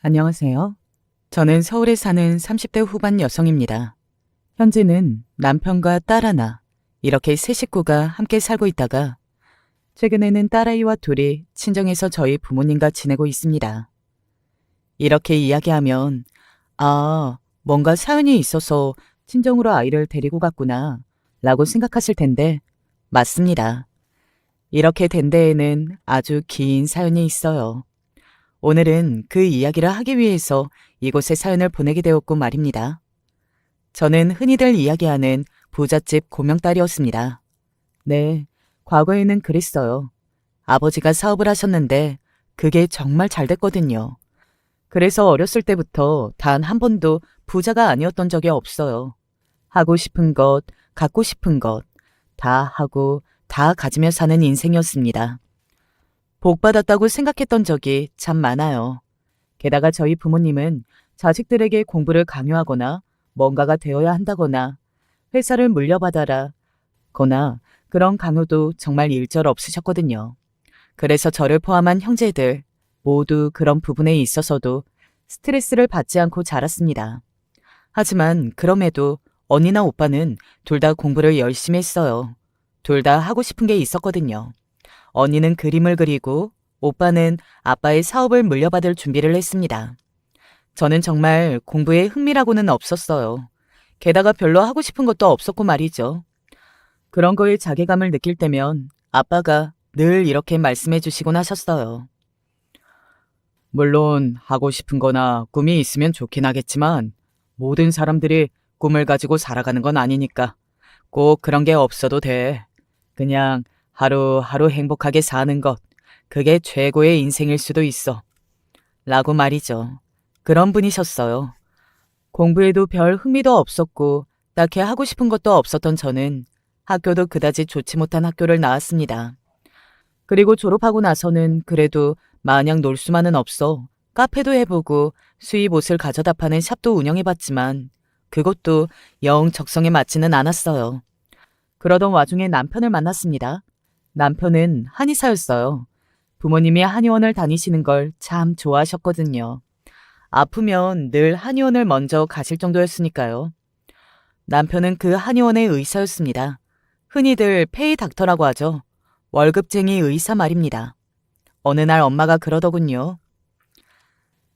안녕하세요. 저는 서울에 사는 30대 후반 여성입니다. 현재는 남편과 딸 하나, 이렇게 세 식구가 함께 살고 있다가 최근에는 딸아이와 둘이 친정에서 저희 부모님과 지내고 있습니다. 이렇게 이야기하면 뭔가 사연이 있어서 친정으로 아이를 데리고 갔구나 라고 생각하실 텐데 맞습니다. 이렇게 된 데에는 아주 긴 사연이 있어요. 오늘은 그 이야기를 하기 위해서 이곳에 사연을 보내게 되었고 말입니다. 저는 흔히들 이야기하는 부잣집 고명딸이었습니다. 네, 과거에는 그랬어요. 아버지가 사업을 하셨는데 그게 정말 잘 됐거든요. 그래서 어렸을 때부터 단 한 번도 부자가 아니었던 적이 없어요. 하고 싶은 것, 갖고 싶은 것, 다 하고 다 가지며 사는 인생이었습니다. 복 받았다고 생각했던 적이 참 많아요. 게다가 저희 부모님은 자식들에게 공부를 강요하거나 뭔가가 되어야 한다거나 회사를 물려받아라 거나 그런 강요도 정말 일절 없으셨거든요. 그래서 저를 포함한 형제들 모두 그런 부분에 있어서도 스트레스를 받지 않고 자랐습니다. 하지만 그럼에도 언니나 오빠는 둘 다 공부를 열심히 했어요. 둘 다 하고 싶은 게 있었거든요. 언니는 그림을 그리고 오빠는 아빠의 사업을 물려받을 준비를 했습니다. 저는 정말 공부에 흥미라고는 없었어요. 게다가 별로 하고 싶은 것도 없었고 말이죠. 그런 거에 자괴감을 느낄 때면 아빠가 늘 이렇게 말씀해 주시곤 하셨어요. 물론 하고 싶은 거나 꿈이 있으면 좋긴 하겠지만 모든 사람들이 꿈을 가지고 살아가는 건 아니니까 꼭 그런 게 없어도 돼. 그냥 하루하루 행복하게 사는 것, 그게 최고의 인생일 수도 있어. 라고 말이죠. 그런 분이셨어요. 공부에도 별 흥미도 없었고 딱히 하고 싶은 것도 없었던 저는 학교도 그다지 좋지 못한 학교를 나왔습니다. 그리고 졸업하고 나서는 그래도 마냥 놀 수만은 없어 카페도 해보고 수입 옷을 가져다 파는 샵도 운영해봤지만 그것도 영 적성에 맞지는 않았어요. 그러던 와중에 남편을 만났습니다. 남편은 한의사였어요. 부모님이 한의원을 다니시는 걸 참 좋아하셨거든요. 아프면 늘 한의원을 먼저 가실 정도였으니까요. 남편은 그 한의원의 의사였습니다. 흔히들 페이 닥터라고 하죠. 월급쟁이 의사 말입니다. 어느 날 엄마가 그러더군요.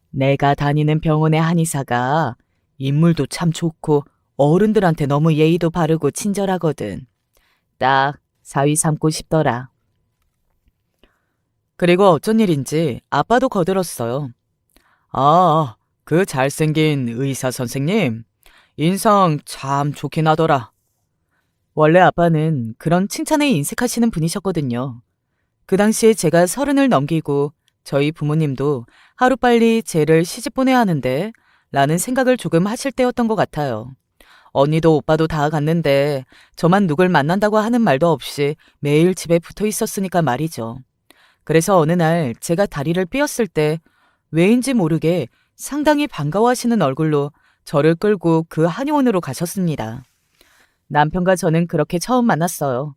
내가 다니는 병원의 한의사가 인물도 참 좋고 어른들한테 너무 예의도 바르고 친절하거든. 딱 사위 삼고 싶더라. 그리고 어쩐 일인지 아빠도 거들었어요. 그 잘생긴 의사 선생님, 인상 참 좋긴 하더라. 원래 아빠는 그런 칭찬에 인색하시는 분이셨거든요. 그 당시에 제가 30을 넘기고 저희 부모님도 하루빨리 쟤를 시집 보내야 하는데 라는 생각을 조금 하실 때였던 것 같아요. 언니도 오빠도 다 갔는데 저만 누굴 만난다고 하는 말도 없이 매일 집에 붙어 있었으니까 말이죠. 그래서 어느 날 제가 다리를 삐었을 때 왜인지 모르게 상당히 반가워하시는 얼굴로 저를 끌고 그 한의원으로 가셨습니다. 남편과 저는 그렇게 처음 만났어요.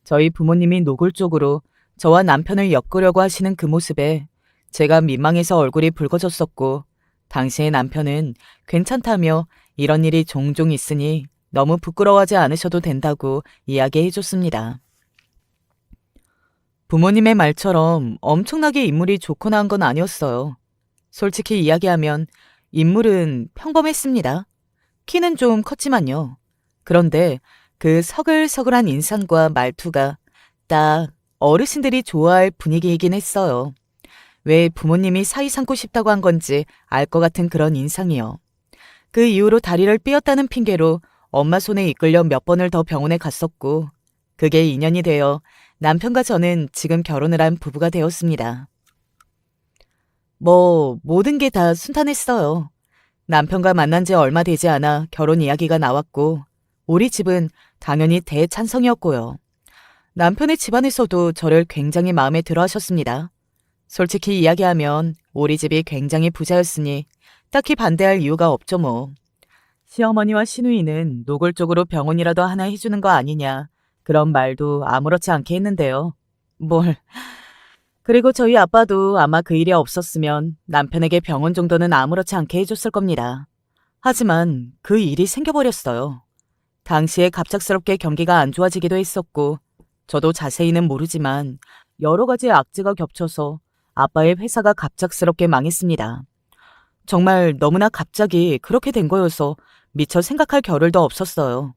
저희 부모님이 노골적으로 저와 남편을 엮으려고 하시는 그 모습에 제가 민망해서 얼굴이 붉어졌었고 당시의 남편은 괜찮다며 이런 일이 종종 있으니 너무 부끄러워하지 않으셔도 된다고 이야기해 줬습니다. 부모님의 말처럼 엄청나게 인물이 좋거나 한 건 아니었어요. 솔직히 이야기하면 인물은 평범했습니다. 키는 좀 컸지만요. 그런데 그 서글서글한 인상과 말투가 딱 어르신들이 좋아할 분위기이긴 했어요. 왜 부모님이 사이 삼고 싶다고 한 건지 알 것 같은 그런 인상이요. 그 이후로 다리를 삐었다는 핑계로 엄마 손에 이끌려 몇 번을 더 병원에 갔었고 그게 인연이 되어 남편과 저는 지금 결혼을 한 부부가 되었습니다. 모든 게 다 순탄했어요. 남편과 만난 지 얼마 되지 않아 결혼 이야기가 나왔고 우리 집은 당연히 대찬성이었고요. 남편의 집안에서도 저를 굉장히 마음에 들어 하셨습니다. 솔직히 이야기하면 우리 집이 굉장히 부자였으니 딱히 반대할 이유가 없죠 뭐. 시어머니와 시누이는 노골적으로 병원이라도 하나 해주는 거 아니냐 그런 말도 아무렇지 않게 했는데요. 뭘 그리고 저희 아빠도 아마 그 일이 없었으면 남편에게 병원 정도는 아무렇지 않게 해줬을 겁니다. 하지만 그 일이 생겨버렸어요. 당시에 갑작스럽게 경기가 안 좋아지기도 했었고, 저도 자세히는 모르지만 여러 가지 악재가 겹쳐서 아빠의 회사가 갑작스럽게 망했습니다. 정말 너무나 갑자기 그렇게 된 거여서 미처 생각할 겨를도 없었어요.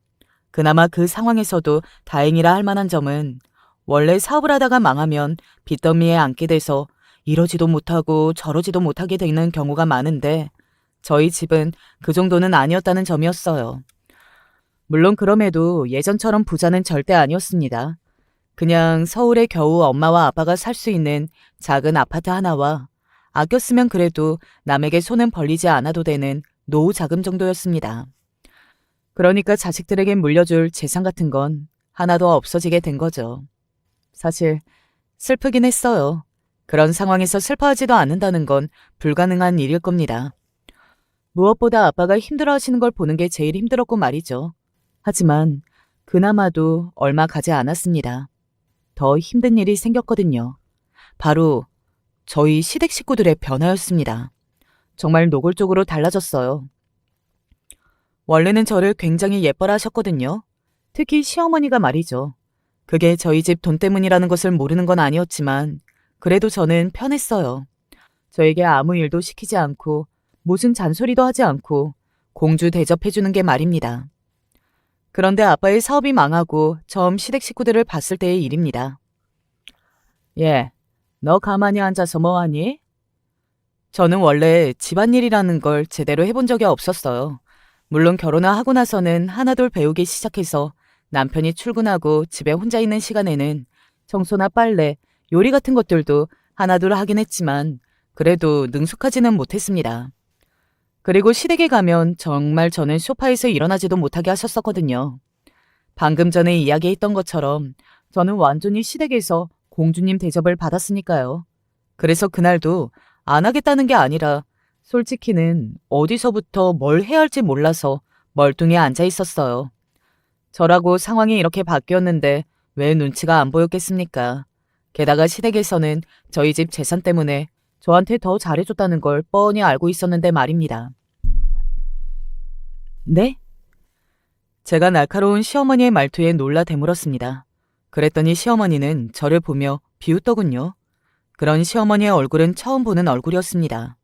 그나마 그 상황에서도 다행이라 할 만한 점은 원래 사업을 하다가 망하면 빚더미에 앉게 돼서 이러지도 못하고 저러지도 못하게 되는 경우가 많은데 저희 집은 그 정도는 아니었다는 점이었어요. 물론 그럼에도 예전처럼 부자는 절대 아니었습니다. 그냥 서울에 겨우 엄마와 아빠가 살 수 있는 작은 아파트 하나와 아껴 쓰면 그래도 남에게 손은 벌리지 않아도 되는 노후 자금 정도였습니다. 그러니까 자식들에게 물려줄 재산 같은 건 하나도 없어지게 된 거죠. 사실 슬프긴 했어요. 그런 상황에서 슬퍼하지도 않는다는 건 불가능한 일일 겁니다. 무엇보다 아빠가 힘들어하시는 걸 보는 게 제일 힘들었고 말이죠. 하지만 그나마도 얼마 가지 않았습니다. 더 힘든 일이 생겼거든요. 바로 저희 시댁 식구들의 변화였습니다. 정말 노골적으로 달라졌어요. 원래는 저를 굉장히 예뻐라 하셨거든요. 특히 시어머니가 말이죠. 그게 저희 집 돈 때문이라는 것을 모르는 건 아니었지만 그래도 저는 편했어요. 저에게 아무 일도 시키지 않고 무슨 잔소리도 하지 않고 공주 대접해주는 게 말입니다. 그런데 아빠의 사업이 망하고 처음 시댁 식구들을 봤을 때의 일입니다. 예, 너 가만히 앉아서 뭐하니? 저는 원래 집안일이라는 걸 제대로 해본 적이 없었어요. 물론 결혼을 하고 나서는 하나둘 배우기 시작해서 남편이 출근하고 집에 혼자 있는 시간에는 청소나 빨래, 요리 같은 것들도 하나둘 하긴 했지만 그래도 능숙하지는 못했습니다. 그리고 시댁에 가면 정말 저는 소파에서 일어나지도 못하게 하셨었거든요. 방금 전에 이야기했던 것처럼 저는 완전히 시댁에서 공주님 대접을 받았으니까요. 그래서 그날도 안 하겠다는 게 아니라 솔직히는 어디서부터 뭘 해야 할지 몰라서 멀뚱히 앉아 있었어요. 저라고 상황이 이렇게 바뀌었는데 왜 눈치가 안 보였겠습니까? 게다가 시댁에서는 저희 집 재산 때문에 저한테 더 잘해줬다는 걸 뻔히 알고 있었는데 말입니다. 네? 제가 날카로운 시어머니의 말투에 놀라 되물었습니다. 그랬더니 시어머니는 저를 보며 비웃더군요. 그런 시어머니의 얼굴은 처음 보는 얼굴이었습니다.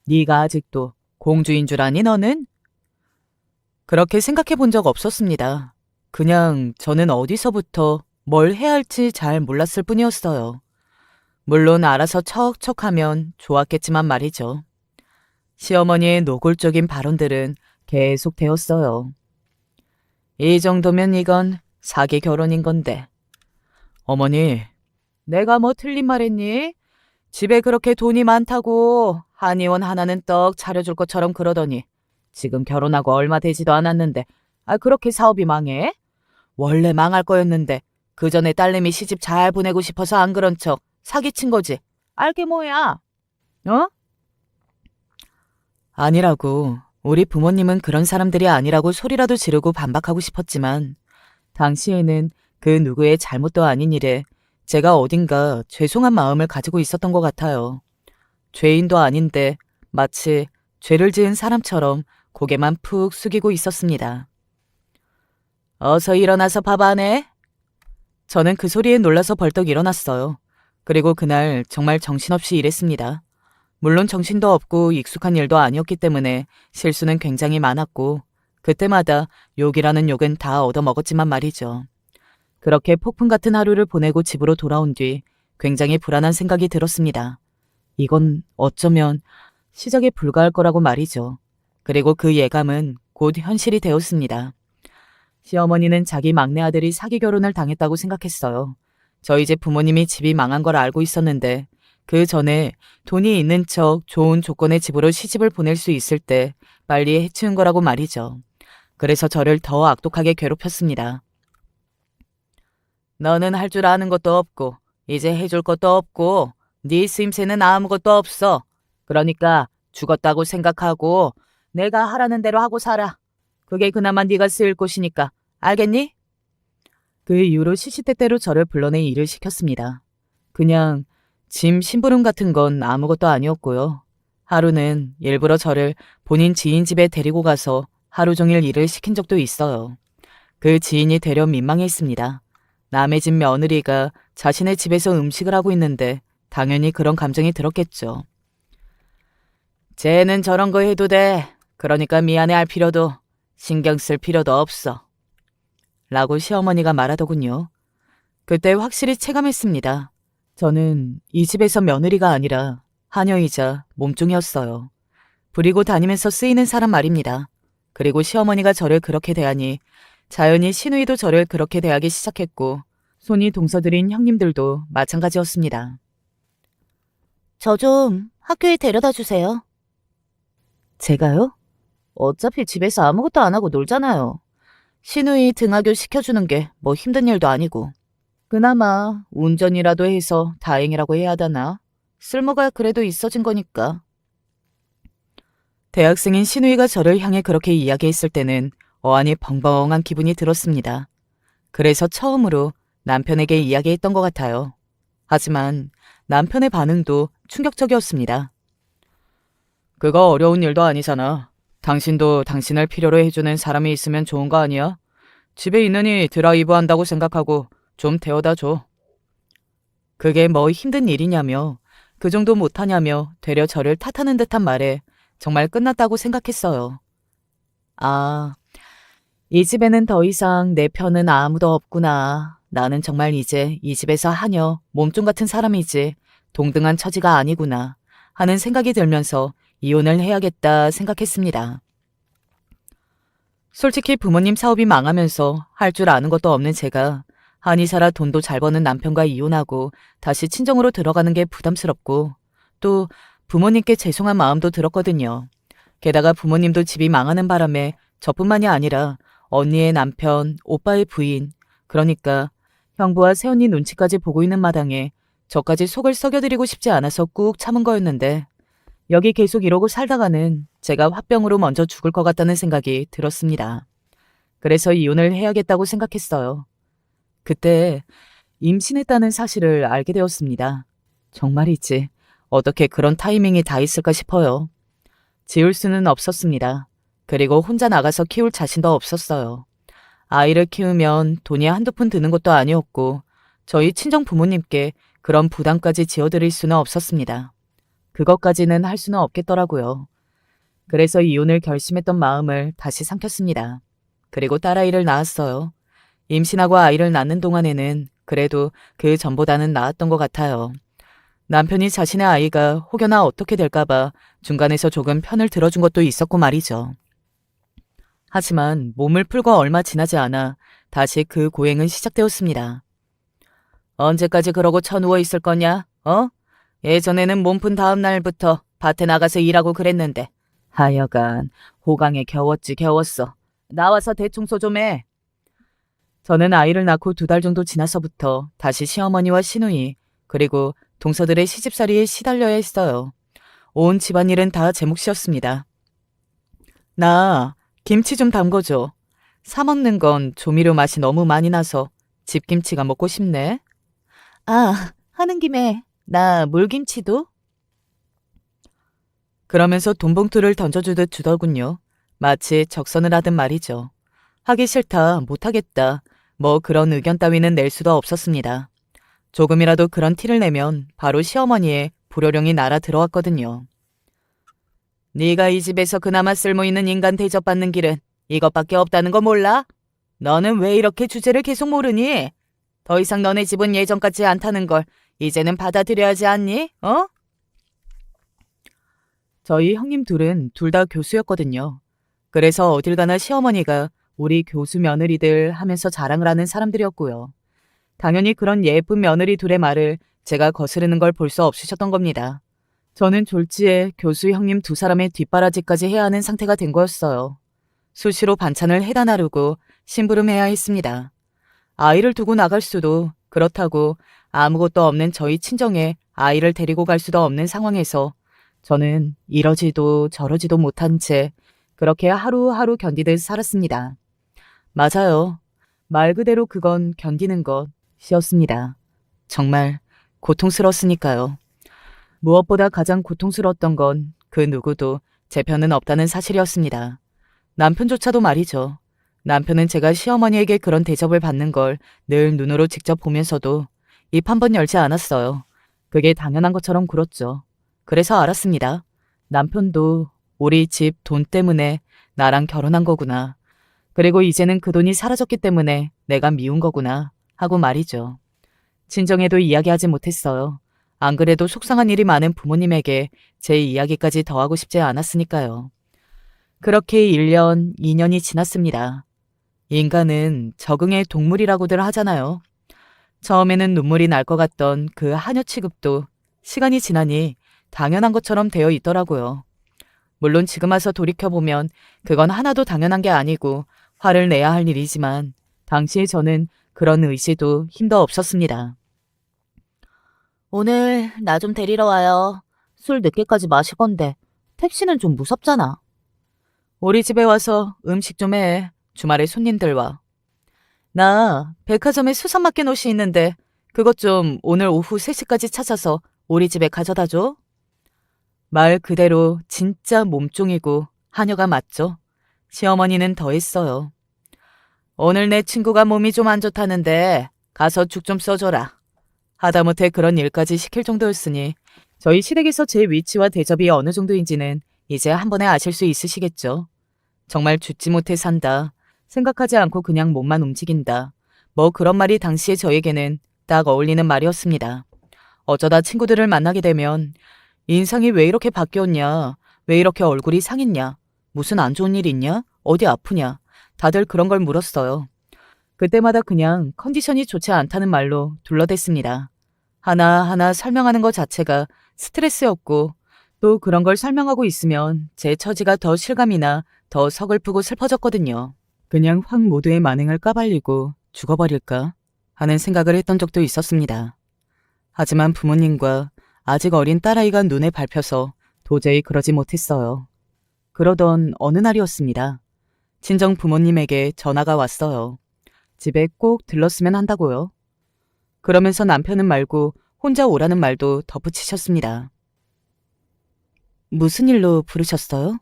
네가 아직도 공주인 줄 아니 너는? 그렇게 생각해 본 적 없었습니다. 그냥 저는 어디서부터 뭘 해야 할지 잘 몰랐을 뿐이었어요. 물론 알아서 척척하면 좋았겠지만 말이죠. 시어머니의 노골적인 발언들은 계속 되었어요. 이 정도면 이건 사기 결혼인 건데. 어머니, 내가 뭐 틀린 말 했니? 집에 그렇게 돈이 많다고 한의원 하나는 떡 차려줄 것처럼 그러더니 지금 결혼하고 얼마 되지도 않았는데 그렇게 사업이 망해? 원래 망할 거였는데 그 전에 딸내미 시집 잘 보내고 싶어서 안 그런 척 사기친 거지. 알게 뭐야? 어? 아니라고. 우리 부모님은 그런 사람들이 아니라고 소리라도 지르고 반박하고 싶었지만 당시에는 그 누구의 잘못도 아닌 일에 제가 어딘가 죄송한 마음을 가지고 있었던 것 같아요. 죄인도 아닌데 마치 죄를 지은 사람처럼 고개만 푹 숙이고 있었습니다. 어서 일어나서 밥 안 해? 저는 그 소리에 놀라서 벌떡 일어났어요. 그리고 그날 정말 정신없이 일했습니다. 물론 정신도 없고 익숙한 일도 아니었기 때문에 실수는 굉장히 많았고 그때마다 욕이라는 욕은 다 얻어먹었지만 말이죠. 그렇게 폭풍 같은 하루를 보내고 집으로 돌아온 뒤 굉장히 불안한 생각이 들었습니다. 이건 어쩌면 시작에 불과할 거라고 말이죠. 그리고 그 예감은 곧 현실이 되었습니다. 시어머니는 자기 막내 아들이 사기 결혼을 당했다고 생각했어요. 저희 집 부모님이 집이 망한 걸 알고 있었는데 그 전에 돈이 있는 척 좋은 조건의 집으로 시집을 보낼 수 있을 때 빨리 해치운 거라고 말이죠. 그래서 저를 더 악독하게 괴롭혔습니다. 너는 할 줄 아는 것도 없고 이제 해줄 것도 없고 네 쓰임새는 아무것도 없어. 그러니까 죽었다고 생각하고 내가 하라는 대로 하고 살아. 그게 그나마 네가 쓰일 곳이니까. 알겠니? 그 이후로 시시때때로 저를 불러내 일을 시켰습니다. 그냥 짐 심부름 같은 건 아무것도 아니었고요. 하루는 일부러 저를 본인 지인 집에 데리고 가서 하루 종일 일을 시킨 적도 있어요. 그 지인이 되려 민망했습니다. 남의 집 며느리가 자신의 집에서 음식을 하고 있는데 당연히 그런 감정이 들었겠죠. 쟤는 저런 거 해도 돼. 그러니까 미안해할 필요도 신경 쓸 필요도 없어. 라고 시어머니가 말하더군요. 그때 확실히 체감했습니다. 저는 이 집에서 며느리가 아니라 하녀이자 몸종이었어요. 부리고 다니면서 쓰이는 사람 말입니다. 그리고 시어머니가 저를 그렇게 대하니 자연히 시누이도 저를 그렇게 대하기 시작했고 손이 동서들인 형님들도 마찬가지였습니다. 저 좀 학교에 데려다 주세요. 제가요? 어차피 집에서 아무것도 안 하고 놀잖아요. 시누이 등하교 시켜주는 게 뭐 힘든 일도 아니고. 그나마 운전이라도 해서 다행이라고 해야 하나? 쓸모가 그래도 있어진 거니까. 대학생인 시누이가 저를 향해 그렇게 이야기했을 때는 어안이 벙벙한 기분이 들었습니다. 그래서 처음으로 남편에게 이야기했던 것 같아요. 하지만 남편의 반응도 충격적이었습니다. 그거 어려운 일도 아니잖아. 당신도 당신을 필요로 해주는 사람이 있으면 좋은 거 아니야? 집에 있느니 드라이브 한다고 생각하고 좀 데워다 줘. 그게 뭐 힘든 일이냐며 그 정도 못하냐며 되려 저를 탓하는 듯한 말에 정말 끝났다고 생각했어요. 아, 이 집에는 더 이상 내 편은 아무도 없구나. 나는 정말 이제 이 집에서 하녀, 몸종 같은 사람이지 동등한 처지가 아니구나 하는 생각이 들면서 이혼을 해야겠다 생각했습니다. 솔직히 부모님 사업이 망하면서 할 줄 아는 것도 없는 제가 한이 살아 돈도 잘 버는 남편과 이혼하고 다시 친정으로 들어가는 게 부담스럽고 또 부모님께 죄송한 마음도 들었거든요. 게다가 부모님도 집이 망하는 바람에 저뿐만이 아니라 언니의 남편, 오빠의 부인, 그러니까 형부와 새언니 눈치까지 보고 있는 마당에 저까지 속을 썩여드리고 싶지 않아서 꾹 참은 거였는데 여기 계속 이러고 살다가는 제가 화병으로 먼저 죽을 것 같다는 생각이 들었습니다. 그래서 이혼을 해야겠다고 생각했어요. 그때 임신했다는 사실을 알게 되었습니다. 정말이지 어떻게 그런 타이밍이 다 있을까 싶어요. 지울 수는 없었습니다. 그리고 혼자 나가서 키울 자신도 없었어요. 아이를 키우면 돈이 한두 푼 드는 것도 아니었고 저희 친정 부모님께 그런 부담까지 지어드릴 수는 없었습니다. 그것까지는 할 수는 없겠더라고요. 그래서 이혼을 결심했던 마음을 다시 삼켰습니다. 그리고 딸아이를 낳았어요. 임신하고 아이를 낳는 동안에는 그래도 그 전보다는 나았던 것 같아요. 남편이 자신의 아이가 혹여나 어떻게 될까봐 중간에서 조금 편을 들어준 것도 있었고 말이죠. 하지만 몸을 풀고 얼마 지나지 않아 다시 그 고행은 시작되었습니다. 언제까지 그러고 쳐누워 있을 거냐? 예전에는 몸 푼 다음 날부터 밭에 나가서 일하고 그랬는데 하여간 호강에 겨웠지 겨웠어. 나와서 대청소 좀 해. 저는 아이를 낳고 2달 정도 지나서부터 다시 시어머니와 시누이 그리고 동서들의 시집살이에 시달려야 했어요. 온 집안일은 다 제 몫이었습니다. 나 김치 좀 담궈줘. 사 먹는 건 조미료 맛이 너무 많이 나서 집김치가 먹고 싶네. 아, 하는 김에 나 물김치도? 그러면서 돈봉투를 던져주듯 주더군요. 마치 적선을 하듯 말이죠. 하기 싫다, 못하겠다, 뭐 그런 의견 따위는 낼 수도 없었습니다. 조금이라도 그런 티를 내면 바로 시어머니의 불호령이 날아 들어왔거든요. 네가 이 집에서 그나마 쓸모있는 인간 대접받는 길은 이것밖에 없다는 거 몰라? 너는 왜 이렇게 주제를 계속 모르니? 더 이상 너네 집은 예전 같지 않다는 걸 이제는 받아들여야지 않니? 저희 형님 둘은 둘 다 교수였거든요. 그래서 어딜 가나 시어머니가 우리 교수 며느리들 하면서 자랑을 하는 사람들이었고요. 당연히 그런 예쁜 며느리 둘의 말을 제가 거스르는 걸 볼 수 없으셨던 겁니다. 저는 졸지에 교수 형님 2사람의 뒷바라지까지 해야 하는 상태가 된 거였어요. 수시로 반찬을 해다 나르고 심부름해야 했습니다. 아이를 두고 나갈 수도 그렇다고 아무것도 없는 저희 친정에 아이를 데리고 갈 수도 없는 상황에서 저는 이러지도 저러지도 못한 채 그렇게 하루하루 견디듯 살았습니다. 맞아요. 말 그대로 그건 견디는 것이었습니다. 정말 고통스러웠으니까요. 무엇보다 가장 고통스러웠던 건 그 누구도 제 편은 없다는 사실이었습니다. 남편조차도 말이죠. 남편은 제가 시어머니에게 그런 대접을 받는 걸 늘 눈으로 직접 보면서도 입 한 번 열지 않았어요. 그게 당연한 것처럼 굴었죠. 그래서 알았습니다. 남편도 우리 집 돈 때문에 나랑 결혼한 거구나. 그리고 이제는 그 돈이 사라졌기 때문에 내가 미운 거구나 하고 말이죠. 친정에도 이야기하지 못했어요. 안 그래도 속상한 일이 많은 부모님에게 제 이야기까지 더하고 싶지 않았으니까요. 그렇게 1년, 2년이 지났습니다. 인간은 적응의 동물이라고들 하잖아요. 처음에는 눈물이 날 것 같던 그 한여 취급도 시간이 지나니 당연한 것처럼 되어 있더라고요. 물론 지금 와서 돌이켜보면 그건 하나도 당연한 게 아니고 화를 내야 할 일이지만 당시에 저는 그런 의지도 힘도 없었습니다. 오늘 나 좀 데리러 와요. 술 늦게까지 마실 건데 택시는 좀 무섭잖아. 우리 집에 와서 음식 좀 해. 주말에 손님들 와. 나 백화점에 수산 마켓 옷이 있는데 그것 좀 오늘 오후 3시까지 찾아서 우리 집에 가져다 줘. 말 그대로 진짜 몸종이고 하녀가 맞죠. 시어머니는 더했어요. 오늘 내 친구가 몸이 좀 안 좋다는데 가서 죽 좀 써줘라. 하다못해 그런 일까지 시킬 정도였으니 저희 시댁에서 제 위치와 대접이 어느 정도인지는 이제 한 번에 아실 수 있으시겠죠. 정말 죽지 못해 산다. 생각하지 않고 그냥 몸만 움직인다. 뭐 그런 말이 당시에 저에게는 딱 어울리는 말이었습니다. 어쩌다 친구들을 만나게 되면 인상이 왜 이렇게 바뀌었냐? 왜 이렇게 얼굴이 상했냐? 무슨 안 좋은 일 있냐? 어디 아프냐? 다들 그런 걸 물었어요. 그때마다 그냥 컨디션이 좋지 않다는 말로 둘러댔습니다. 하나하나 설명하는 것 자체가 스트레스였고 또 그런 걸 설명하고 있으면 제 처지가 더 실감이나 더 서글프고 슬퍼졌거든요. 그냥 확 모두의 만행을 까발리고 죽어버릴까 하는 생각을 했던 적도 있었습니다. 하지만 부모님과 아직 어린 딸아이가 눈에 밟혀서 도저히 그러지 못했어요. 그러던 어느 날이었습니다. 친정 부모님에게 전화가 왔어요. 집에 꼭 들렀으면 한다고요. 그러면서 남편은 말고 혼자 오라는 말도 덧붙이셨습니다. 무슨 일로 부르셨어요?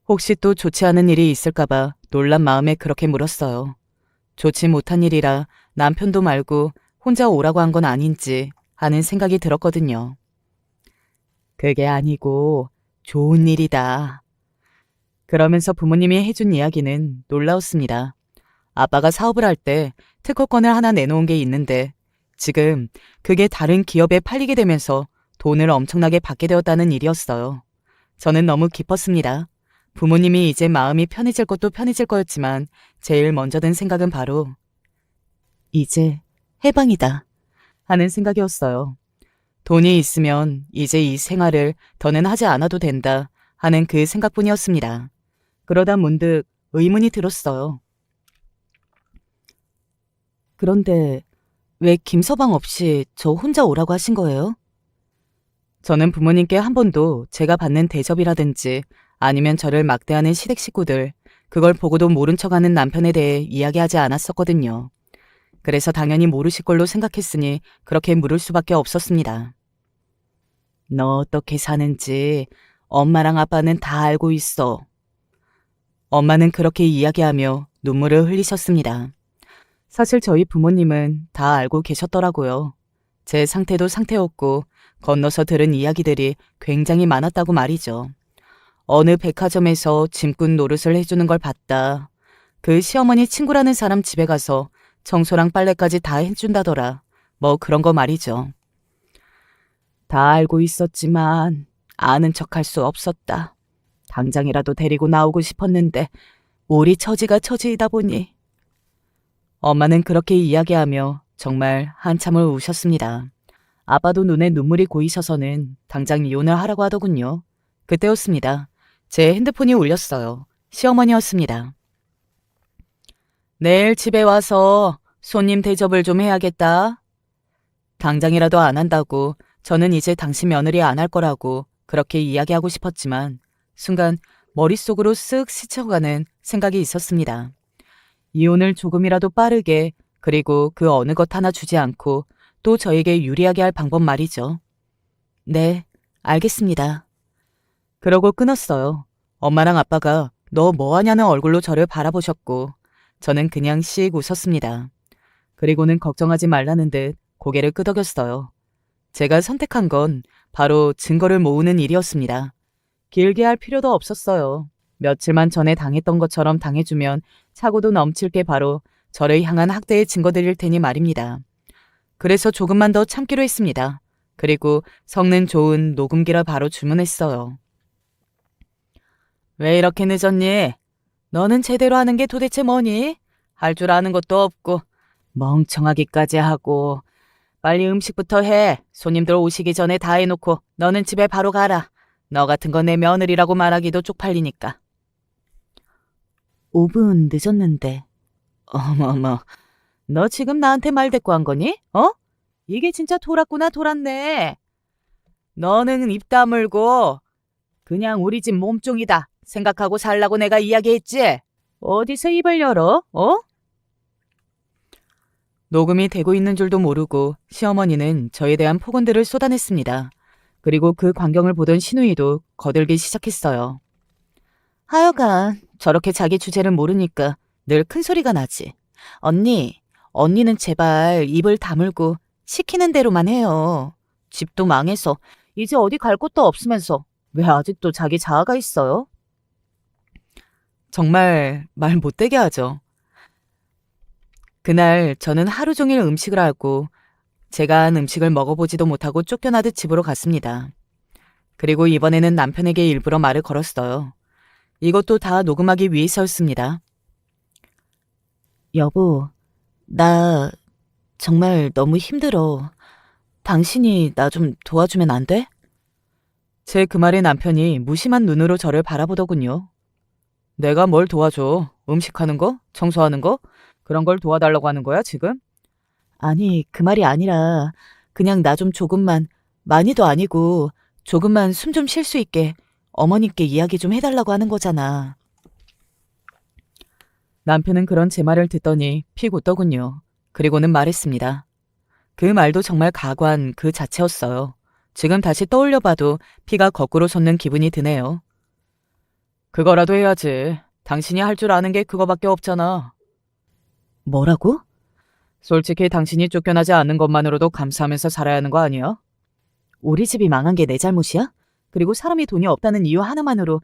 혹시 또 좋지 않은 일이 있을까봐 놀란 마음에 그렇게 물었어요. 좋지 못한 일이라 남편도 말고 혼자 오라고 한 건 아닌지 하는 생각이 들었거든요. 그게 아니고 좋은 일이다. 그러면서 부모님이 해준 이야기는 놀라웠습니다. 아빠가 사업을 할 때 특허권을 하나 내놓은 게 있는데 지금 그게 다른 기업에 팔리게 되면서 돈을 엄청나게 받게 되었다는 일이었어요. 저는 너무 기뻤습니다. 부모님이 이제 마음이 편해질 것도 편해질 거였지만 제일 먼저 든 생각은 바로 이제 해방이다 하는 생각이었어요. 돈이 있으면 이제 이 생활을 더는 하지 않아도 된다 하는 그 생각뿐이었습니다. 그러다 문득 의문이 들었어요. 그런데 왜 김서방 없이 저 혼자 오라고 하신 거예요? 저는 부모님께 한 번도 제가 받는 대접이라든지 아니면 저를 막대하는 시댁 식구들, 그걸 보고도 모른 척하는 남편에 대해 이야기하지 않았었거든요. 그래서 당연히 모르실 걸로 생각했으니 그렇게 물을 수밖에 없었습니다. 너 어떻게 사는지 엄마랑 아빠는 다 알고 있어. 엄마는 그렇게 이야기하며 눈물을 흘리셨습니다. 사실 저희 부모님은 다 알고 계셨더라고요. 제 상태도 상태였고 건너서 들은 이야기들이 굉장히 많았다고 말이죠. 어느 백화점에서 짐꾼 노릇을 해주는 걸 봤다. 그 시어머니 친구라는 사람 집에 가서 청소랑 빨래까지 다 해준다더라. 뭐 그런 거 말이죠. 다 알고 있었지만 아는 척할 수 없었다. 당장이라도 데리고 나오고 싶었는데 우리 처지가 처지이다 보니. 엄마는 그렇게 이야기하며 정말 한참을 우셨습니다. 아빠도 눈에 눈물이 고이셔서는 당장 이혼을 하라고 하더군요. 그때였습니다. 제 핸드폰이 울렸어요. 시어머니였습니다. 내일 집에 와서 손님 대접을 좀 해야겠다. 당장이라도 안 한다고 저는 이제 당신 며느리 안 할 거라고 그렇게 이야기하고 싶었지만 순간 머릿속으로 쓱 스쳐가는 생각이 있었습니다. 이혼을 조금이라도 빠르게 그리고 그 어느 것 하나 주지 않고 또 저에게 유리하게 할 방법 말이죠. 네, 알겠습니다. 그러고 끊었어요. 엄마랑 아빠가 너 뭐하냐는 얼굴로 저를 바라보셨고 저는 그냥 씩 웃었습니다. 그리고는 걱정하지 말라는 듯 고개를 끄덕였어요. 제가 선택한 건 바로 증거를 모으는 일이었습니다. 길게 할 필요도 없었어요. 며칠만 전에 당했던 것처럼 당해주면 차고도 넘칠 게 바로 저를 향한 학대의 증거들일 테니 말입니다. 그래서 조금만 더 참기로 했습니다. 그리고 성능 좋은 녹음기를 바로 주문했어요. 왜 이렇게 늦었니? 너는 제대로 하는 게 도대체 뭐니? 할 줄 아는 것도 없고 멍청하기까지 하고 빨리 음식부터 해. 손님들 오시기 전에 다 해놓고 너는 집에 바로 가라. 너 같은 거 내 며느리라고 말하기도 쪽팔리니까. 5분 늦었는데. 어머머, 너 지금 나한테 말 대꾸 한 거니? 어? 이게 진짜 돌았구나 돌았네. 너는 입 다물고 그냥 우리 집 몸종이다 생각하고 살라고 내가 이야기했지? 어디서 입을 열어? 어? 녹음이 되고 있는 줄도 모르고 시어머니는 저에 대한 폭언들을 쏟아냈습니다. 그리고 그 광경을 보던 시누이도 거들기 시작했어요. 하여간 저렇게 자기 주제를 모르니까 늘 큰 소리가 나지. 언니는 제발 입을 다물고 시키는 대로만 해요. 집도 망해서 이제 어디 갈 곳도 없으면서 왜 아직도 자기 자아가 있어요? 정말 말 못되게 하죠. 그날 저는 하루 종일 음식을 하고 제가 한 음식을 먹어보지도 못하고 쫓겨나듯 집으로 갔습니다. 그리고 이번에는 남편에게 일부러 말을 걸었어요. 이것도 다 녹음하기 위해서였습니다. 여보, 나 정말 너무 힘들어. 당신이 나 좀 도와주면 안 돼? 제 그 말에 남편이 무심한 눈으로 저를 바라보더군요. 내가 뭘 도와줘? 음식하는 거? 청소하는 거? 그런 걸 도와달라고 하는 거야, 지금? 아니, 그 말이 아니라 그냥 나 좀 조금만, 많이도 아니고 조금만 숨 좀 쉴 수 있게 어머님께 이야기 좀 해달라고 하는 거잖아. 남편은 그런 제 말을 듣더니 픽 웃더군요. 그리고는 말했습니다. 그 말도 정말 가관 그 자체였어요. 지금 다시 떠올려봐도 피가 거꾸로 솟는 기분이 드네요. 그거라도 해야지. 당신이 할 줄 아는 게 그거밖에 없잖아. 뭐라고? 솔직히 당신이 쫓겨나지 않는 것만으로도 감사하면서 살아야 하는 거 아니야? 우리 집이 망한 게 내 잘못이야? 그리고 사람이 돈이 없다는 이유 하나만으로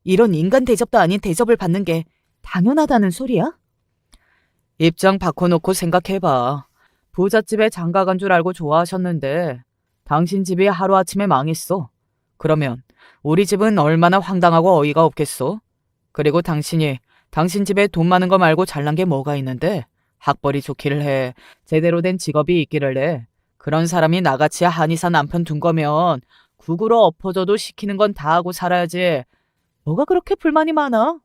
이런 인간 대접도 아닌 대접을 받는 게 당연하다는 소리야? 입장 바꿔놓고 생각해봐. 부잣집에 장가간 줄 알고 좋아하셨는데 당신 집이 하루아침에 망했어. 그러면 우리 집은 얼마나 황당하고 어이가 없겠어? 그리고 당신이 당신 집에 돈 많은 거 말고 잘난 게 뭐가 있는데 학벌이 좋기를 해. 제대로 된 직업이 있기를 해. 그런 사람이 나같이 한의사 남편 둔 거면 국으로 엎어져도 시키는 건 다 하고 살아야지. 뭐가 그렇게 불만이 많아?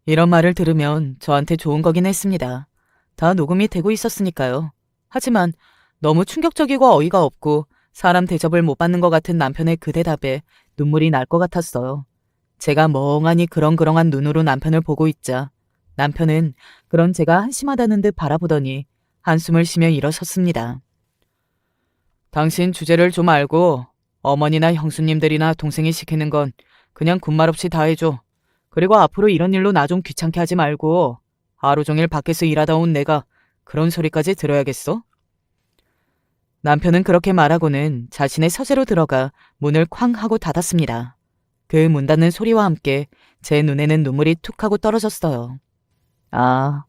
이런 말을 들으면 저한테 좋은 거긴 했습니다. 다 녹음이 되고 있었으니까요. 하지만 너무 충격적이고 어이가 없고 사람 대접을 못 받는 것 같은 남편의 그 대답에 눈물이 날 것 같았어요. 제가 멍하니 그렁그렁한 눈으로 남편을 보고 있자 남편은 그런 제가 한심하다는 듯 바라보더니 한숨을 쉬며 일어섰습니다. 당신 주제를 좀 알고 어머니나 형수님들이나 동생이 시키는 건 그냥 군말 없이 다 해줘. 그리고 앞으로 이런 일로 나 좀 귀찮게 하지 말고 하루 종일 밖에서 일하다 온 내가 그런 소리까지 들어야겠어? 남편은 그렇게 말하고는 자신의 서재로 들어가 문을 쾅 하고 닫았습니다. 그 문 닫는 소리와 함께 제 눈에는 눈물이 툭 하고 떨어졌어요. 아,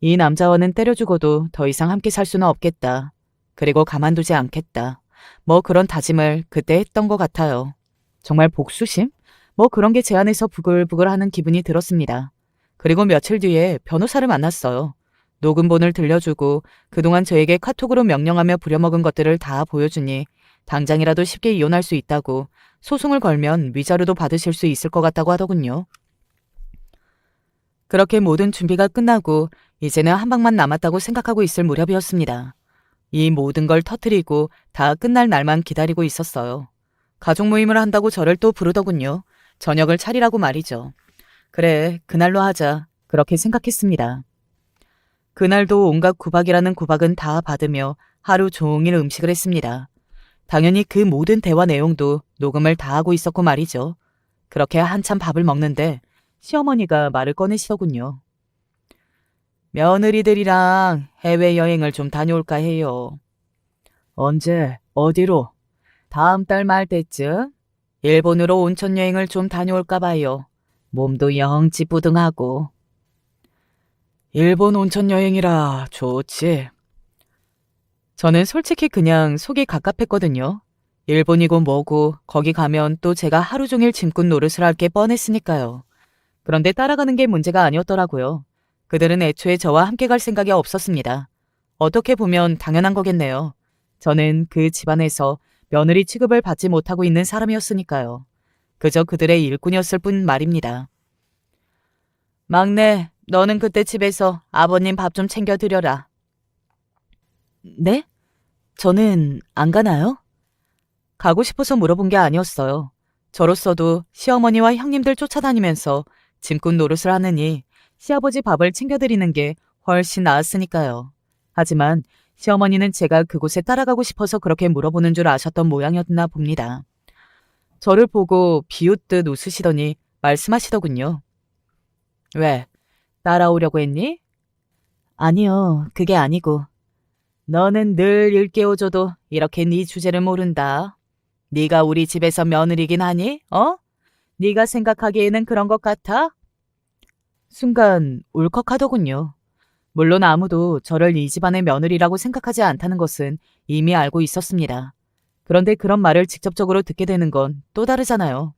이 남자와는 때려 죽어도 더 이상 함께 살 수는 없겠다. 그리고 가만두지 않겠다. 뭐 그런 다짐을 그때 했던 것 같아요. 정말 복수심? 뭐 그런 게 제 안에서 부글부글 하는 기분이 들었습니다. 그리고 며칠 뒤에 변호사를 만났어요. 녹음본을 들려주고 그동안 저에게 카톡으로 명령하며 부려먹은 것들을 다 보여주니 당장이라도 쉽게 이혼할 수 있다고 소송을 걸면 위자료도 받으실 수 있을 것 같다고 하더군요. 그렇게 모든 준비가 끝나고 이제는 한 방만 남았다고 생각하고 있을 무렵이었습니다. 이 모든 걸 터뜨리고 다 끝날 날만 기다리고 있었어요. 가족 모임을 한다고 저를 또 부르더군요. 저녁을 차리라고 말이죠. 그래, 그날로 하자. 그렇게 생각했습니다. 그날도 온갖 구박이라는 구박은 다 받으며 하루 종일 음식을 했습니다. 당연히 그 모든 대화 내용도 녹음을 다 하고 있었고 말이죠. 그렇게 한참 밥을 먹는데 시어머니가 말을 꺼내시더군요. 며느리들이랑 해외여행을 좀 다녀올까 해요. 언제? 어디로? 다음 달 말 때쯤? 일본으로 온천여행을 좀 다녀올까 봐요. 몸도 영 찌뿌둥하고. 일본 온천여행이라 좋지. 저는 솔직히 그냥 속이 갑갑했거든요. 일본이고 뭐고 거기 가면 또 제가 하루 종일 짐꾼 노릇을 할 게 뻔했으니까요. 그런데 따라가는 게 문제가 아니었더라고요. 그들은 애초에 저와 함께 갈 생각이 없었습니다. 어떻게 보면 당연한 거겠네요. 저는 그 집안에서 며느리 취급을 받지 못하고 있는 사람이었으니까요. 그저 그들의 일꾼이었을 뿐 말입니다. 막내, 너는 그때 집에서 아버님 밥 좀 챙겨드려라. 네? 저는 안 가나요? 가고 싶어서 물어본 게 아니었어요. 저로서도 시어머니와 형님들 쫓아다니면서 짐꾼 노릇을 하느니 시아버지 밥을 챙겨드리는 게 훨씬 나았으니까요. 하지만 시어머니는 제가 그곳에 따라가고 싶어서 그렇게 물어보는 줄 아셨던 모양이었나 봅니다. 저를 보고 비웃듯 웃으시더니 말씀하시더군요. 왜? 따라오려고 했니? 아니요, 그게 아니고. 너는 늘 일깨워줘도 이렇게 네 주제를 모른다. 네가 우리 집에서 며느리긴 하니? 네가 생각하기에는 그런 것 같아? 순간 울컥하더군요. 물론 아무도 저를 이 집안의 며느리라고 생각하지 않다는 것은 이미 알고 있었습니다. 그런데 그런 말을 직접적으로 듣게 되는 건 또 다르잖아요.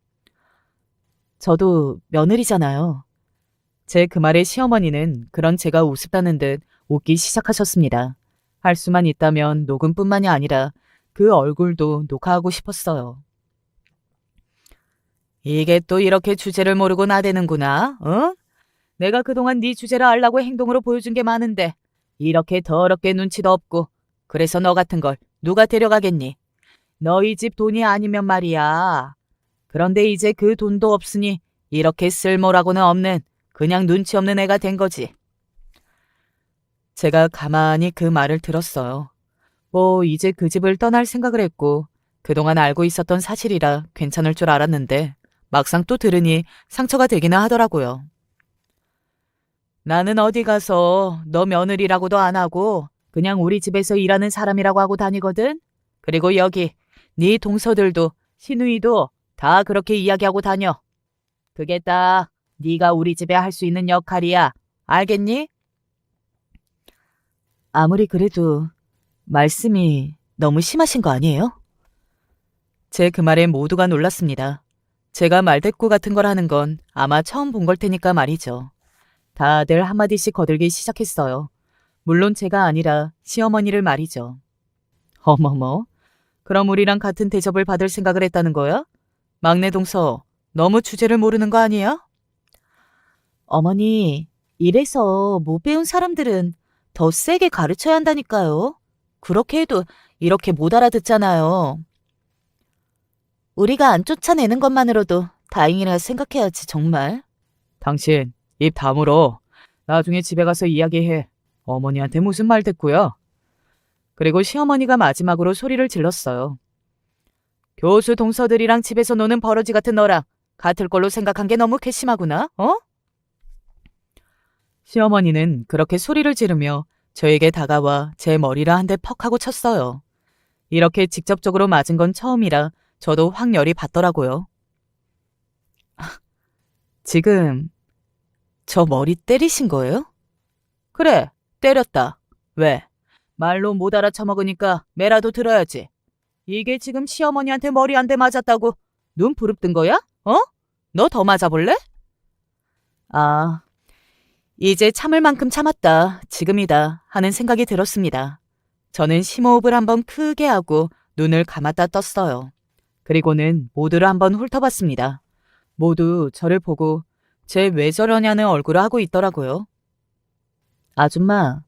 저도 며느리잖아요. 제 그 말에 시어머니는 그런 제가 우습다는 듯 웃기 시작하셨습니다. 할 수만 있다면 녹음뿐만이 아니라 그 얼굴도 녹화하고 싶었어요. 이게 또 이렇게 주제를 모르고 나대는구나, 어? 내가 그동안 네 주제를 알라고 행동으로 보여준 게 많은데 이렇게 더럽게 눈치도 없고 그래서 너 같은 걸 누가 데려가겠니? 너희 집 돈이 아니면 말이야. 그런데 이제 그 돈도 없으니 이렇게 쓸모라고는 없는 그냥 눈치 없는 애가 된 거지. 제가 가만히 그 말을 들었어요. 뭐 이제 그 집을 떠날 생각을 했고 그동안 알고 있었던 사실이라 괜찮을 줄 알았는데 막상 또 들으니 상처가 되기는 하더라고요. 나는 어디 가서 너 며느리라고도 안 하고 그냥 우리 집에서 일하는 사람이라고 하고 다니거든. 그리고 여기 네 동서들도 시누이도 다 그렇게 이야기하고 다녀. 그게 딱 네가 우리 집에 할 수 있는 역할이야. 알겠니? 아무리 그래도 말씀이 너무 심하신 거 아니에요? 제 그 말에 모두가 놀랐습니다. 제가 말대꾸 같은 걸 하는 건 아마 처음 본 걸 테니까 말이죠. 다들 한마디씩 거들기 시작했어요. 물론 제가 아니라 시어머니를 말이죠. 어머머, 그럼 우리랑 같은 대접을 받을 생각을 했다는 거야? 막내 동서, 너무 주제를 모르는 거 아니야? 어머니, 이래서 못 배운 사람들은 더 세게 가르쳐야 한다니까요. 그렇게 해도 이렇게 못 알아듣잖아요. 우리가 안 쫓아내는 것만으로도 다행이라 생각해야지 정말. 당신 입 다물어. 나중에 집에 가서 이야기해. 어머니한테 무슨 말 됐고요. 그리고 시어머니가 마지막으로 소리를 질렀어요. 교수 동서들이랑 집에서 노는 버러지 같은 너랑 같을 걸로 생각한 게 너무 괘씸하구나. 시어머니는 그렇게 소리를 지르며 저에게 다가와 제 머리를 한 대 퍽 하고 쳤어요. 이렇게 직접적으로 맞은 건 처음이라 저도 확 열이 받더라고요. 지금 저 머리 때리신 거예요? 그래, 때렸다. 왜? 말로 못 알아쳐먹으니까 매라도 들어야지. 이게 지금 시어머니한테 머리 한 대 맞았다고 눈 부릅뜬 거야? 너 더 맞아볼래? 아, 이제 참을 만큼 참았다. 지금이다. 하는 생각이 들었습니다. 저는 심호흡을 한번 크게 하고 눈을 감았다 떴어요. 그리고는 모두를 한번 훑어봤습니다. 모두 저를 보고 쟤 왜 저러냐는 얼굴을 하고 있더라고요. 아줌마,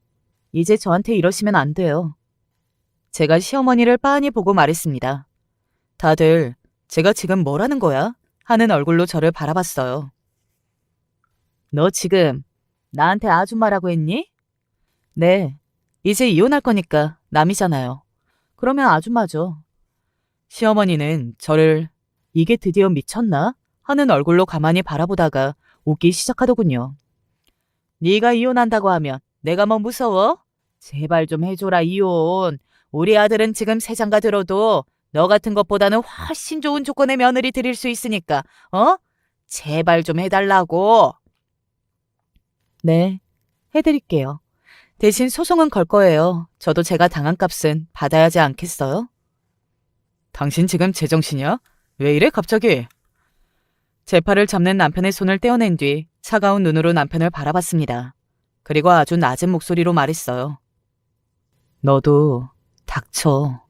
이제 저한테 이러시면 안 돼요. 제가 시어머니를 빤히 보고 말했습니다. 다들 제가 지금 뭐라는 거야? 하는 얼굴로 저를 바라봤어요. 너 지금 나한테 아줌마라고 했니? 네, 이제 이혼할 거니까 남이잖아요. 그러면 아줌마죠. 시어머니는 저를 이게 드디어 미쳤나? 하는 얼굴로 가만히 바라보다가 웃기 시작하더군요. 네가 이혼한다고 하면 내가 뭐 무서워? 제발 좀 해줘라 이혼. 우리 아들은 지금 세장가 들어도 너 같은 것보다는 훨씬 좋은 조건의 며느리 드릴 수 있으니까 어? 제발 좀 해달라고. 네, 해드릴게요. 대신 소송은 걸 거예요. 저도 제가 당한 값은 받아야 하지 않겠어요? 당신 지금 제정신이야? 왜 이래 갑자기? 제 팔을 잡는 남편의 손을 떼어낸 뒤 차가운 눈으로 남편을 바라봤습니다. 그리고 아주 낮은 목소리로 말했어요. 너도 닥쳐.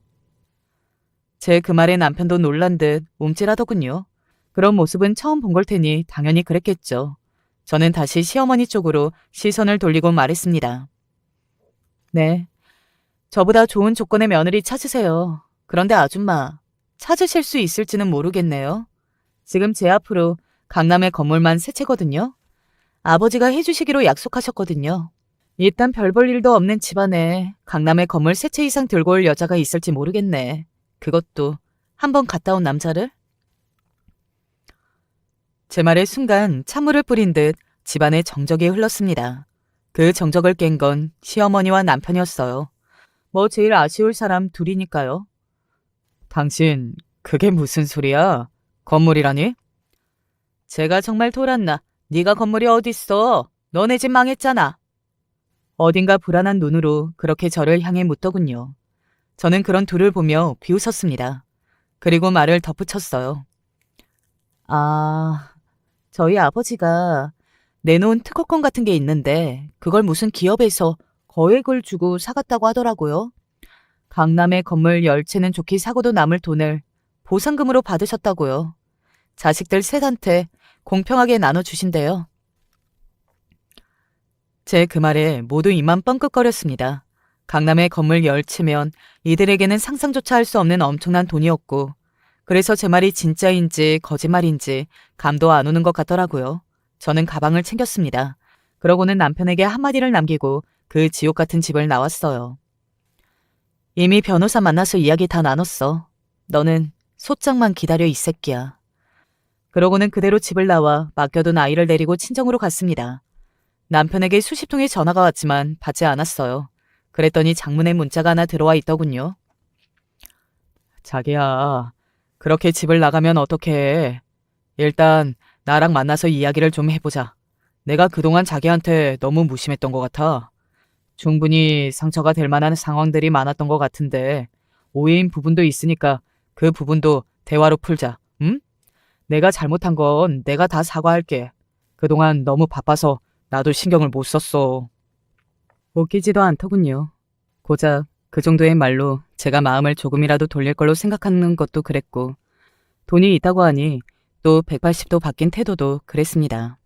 제 그 말에 남편도 놀란 듯 움찔하더군요. 그런 모습은 처음 본 걸 테니 당연히 그랬겠죠. 저는 다시 시어머니 쪽으로 시선을 돌리고 말했습니다. 네, 저보다 좋은 조건의 며느리 찾으세요. 그런데 아줌마, 찾으실 수 있을지는 모르겠네요. 지금 제 앞으로 강남의 건물만 세 채거든요. 아버지가 해주시기로 약속하셨거든요. 일단 별 볼 일도 없는 집안에 강남의 건물 세 채 이상 들고 올 여자가 있을지 모르겠네. 그것도 한 번 갔다 온 남자를? 제 말에 순간 찬물을 뿌린 듯 집안에 정적이 흘렀습니다. 그 정적을 깬 건 시어머니와 남편이었어요. 뭐 제일 아쉬울 사람 둘이니까요. 당신, 그게 무슨 소리야? 건물이라니? 제가 정말 돌았나? 네가 건물이 어딨어? 너네 집 망했잖아. 어딘가 불안한 눈으로 그렇게 저를 향해 묻더군요. 저는 그런 둘을 보며 비웃었습니다. 그리고 말을 덧붙였어요. 아, 저희 아버지가 내놓은 특허권 같은 게 있는데 그걸 무슨 기업에서 거액을 주고 사갔다고 하더라고요. 강남의 건물 10채는 좋게 사고도 남을 돈을 보상금으로 받으셨다고요. 자식들 셋한테 공평하게 나눠주신대요. 제 그 말에 모두 입만 뻥긋거렸습니다. 강남의 건물 10채면 이들에게는 상상조차 할 수 없는 엄청난 돈이었고 그래서 제 말이 진짜인지 거짓말인지 감도 안 오는 것 같더라고요. 저는 가방을 챙겼습니다. 그러고는 남편에게 한마디를 남기고 그 지옥 같은 집을 나왔어요. 이미 변호사 만나서 이야기 다 나눴어. 너는 소장만 기다려 이 새끼야. 그러고는 그대로 집을 나와 맡겨둔 아이를 데리고 친정으로 갔습니다. 남편에게 수십 통의 전화가 왔지만 받지 않았어요. 그랬더니 장문의 문자가 하나 들어와 있더군요. 자기야, 그렇게 집을 나가면 어떡해. 일단 나랑 만나서 이야기를 좀 해보자. 내가 그동안 자기한테 너무 무심했던 것 같아. 충분히 상처가 될 만한 상황들이 많았던 것 같은데 오해인 부분도 있으니까 그 부분도 대화로 풀자. 응? 내가 잘못한 건 내가 다 사과할게. 그동안 너무 바빠서 나도 신경을 못 썼어. 웃기지도 않더군요. 고작 그 정도의 말로 제가 마음을 조금이라도 돌릴 걸로 생각하는 것도 그랬고 돈이 있다고 하니 또 180도 바뀐 태도도 그랬습니다.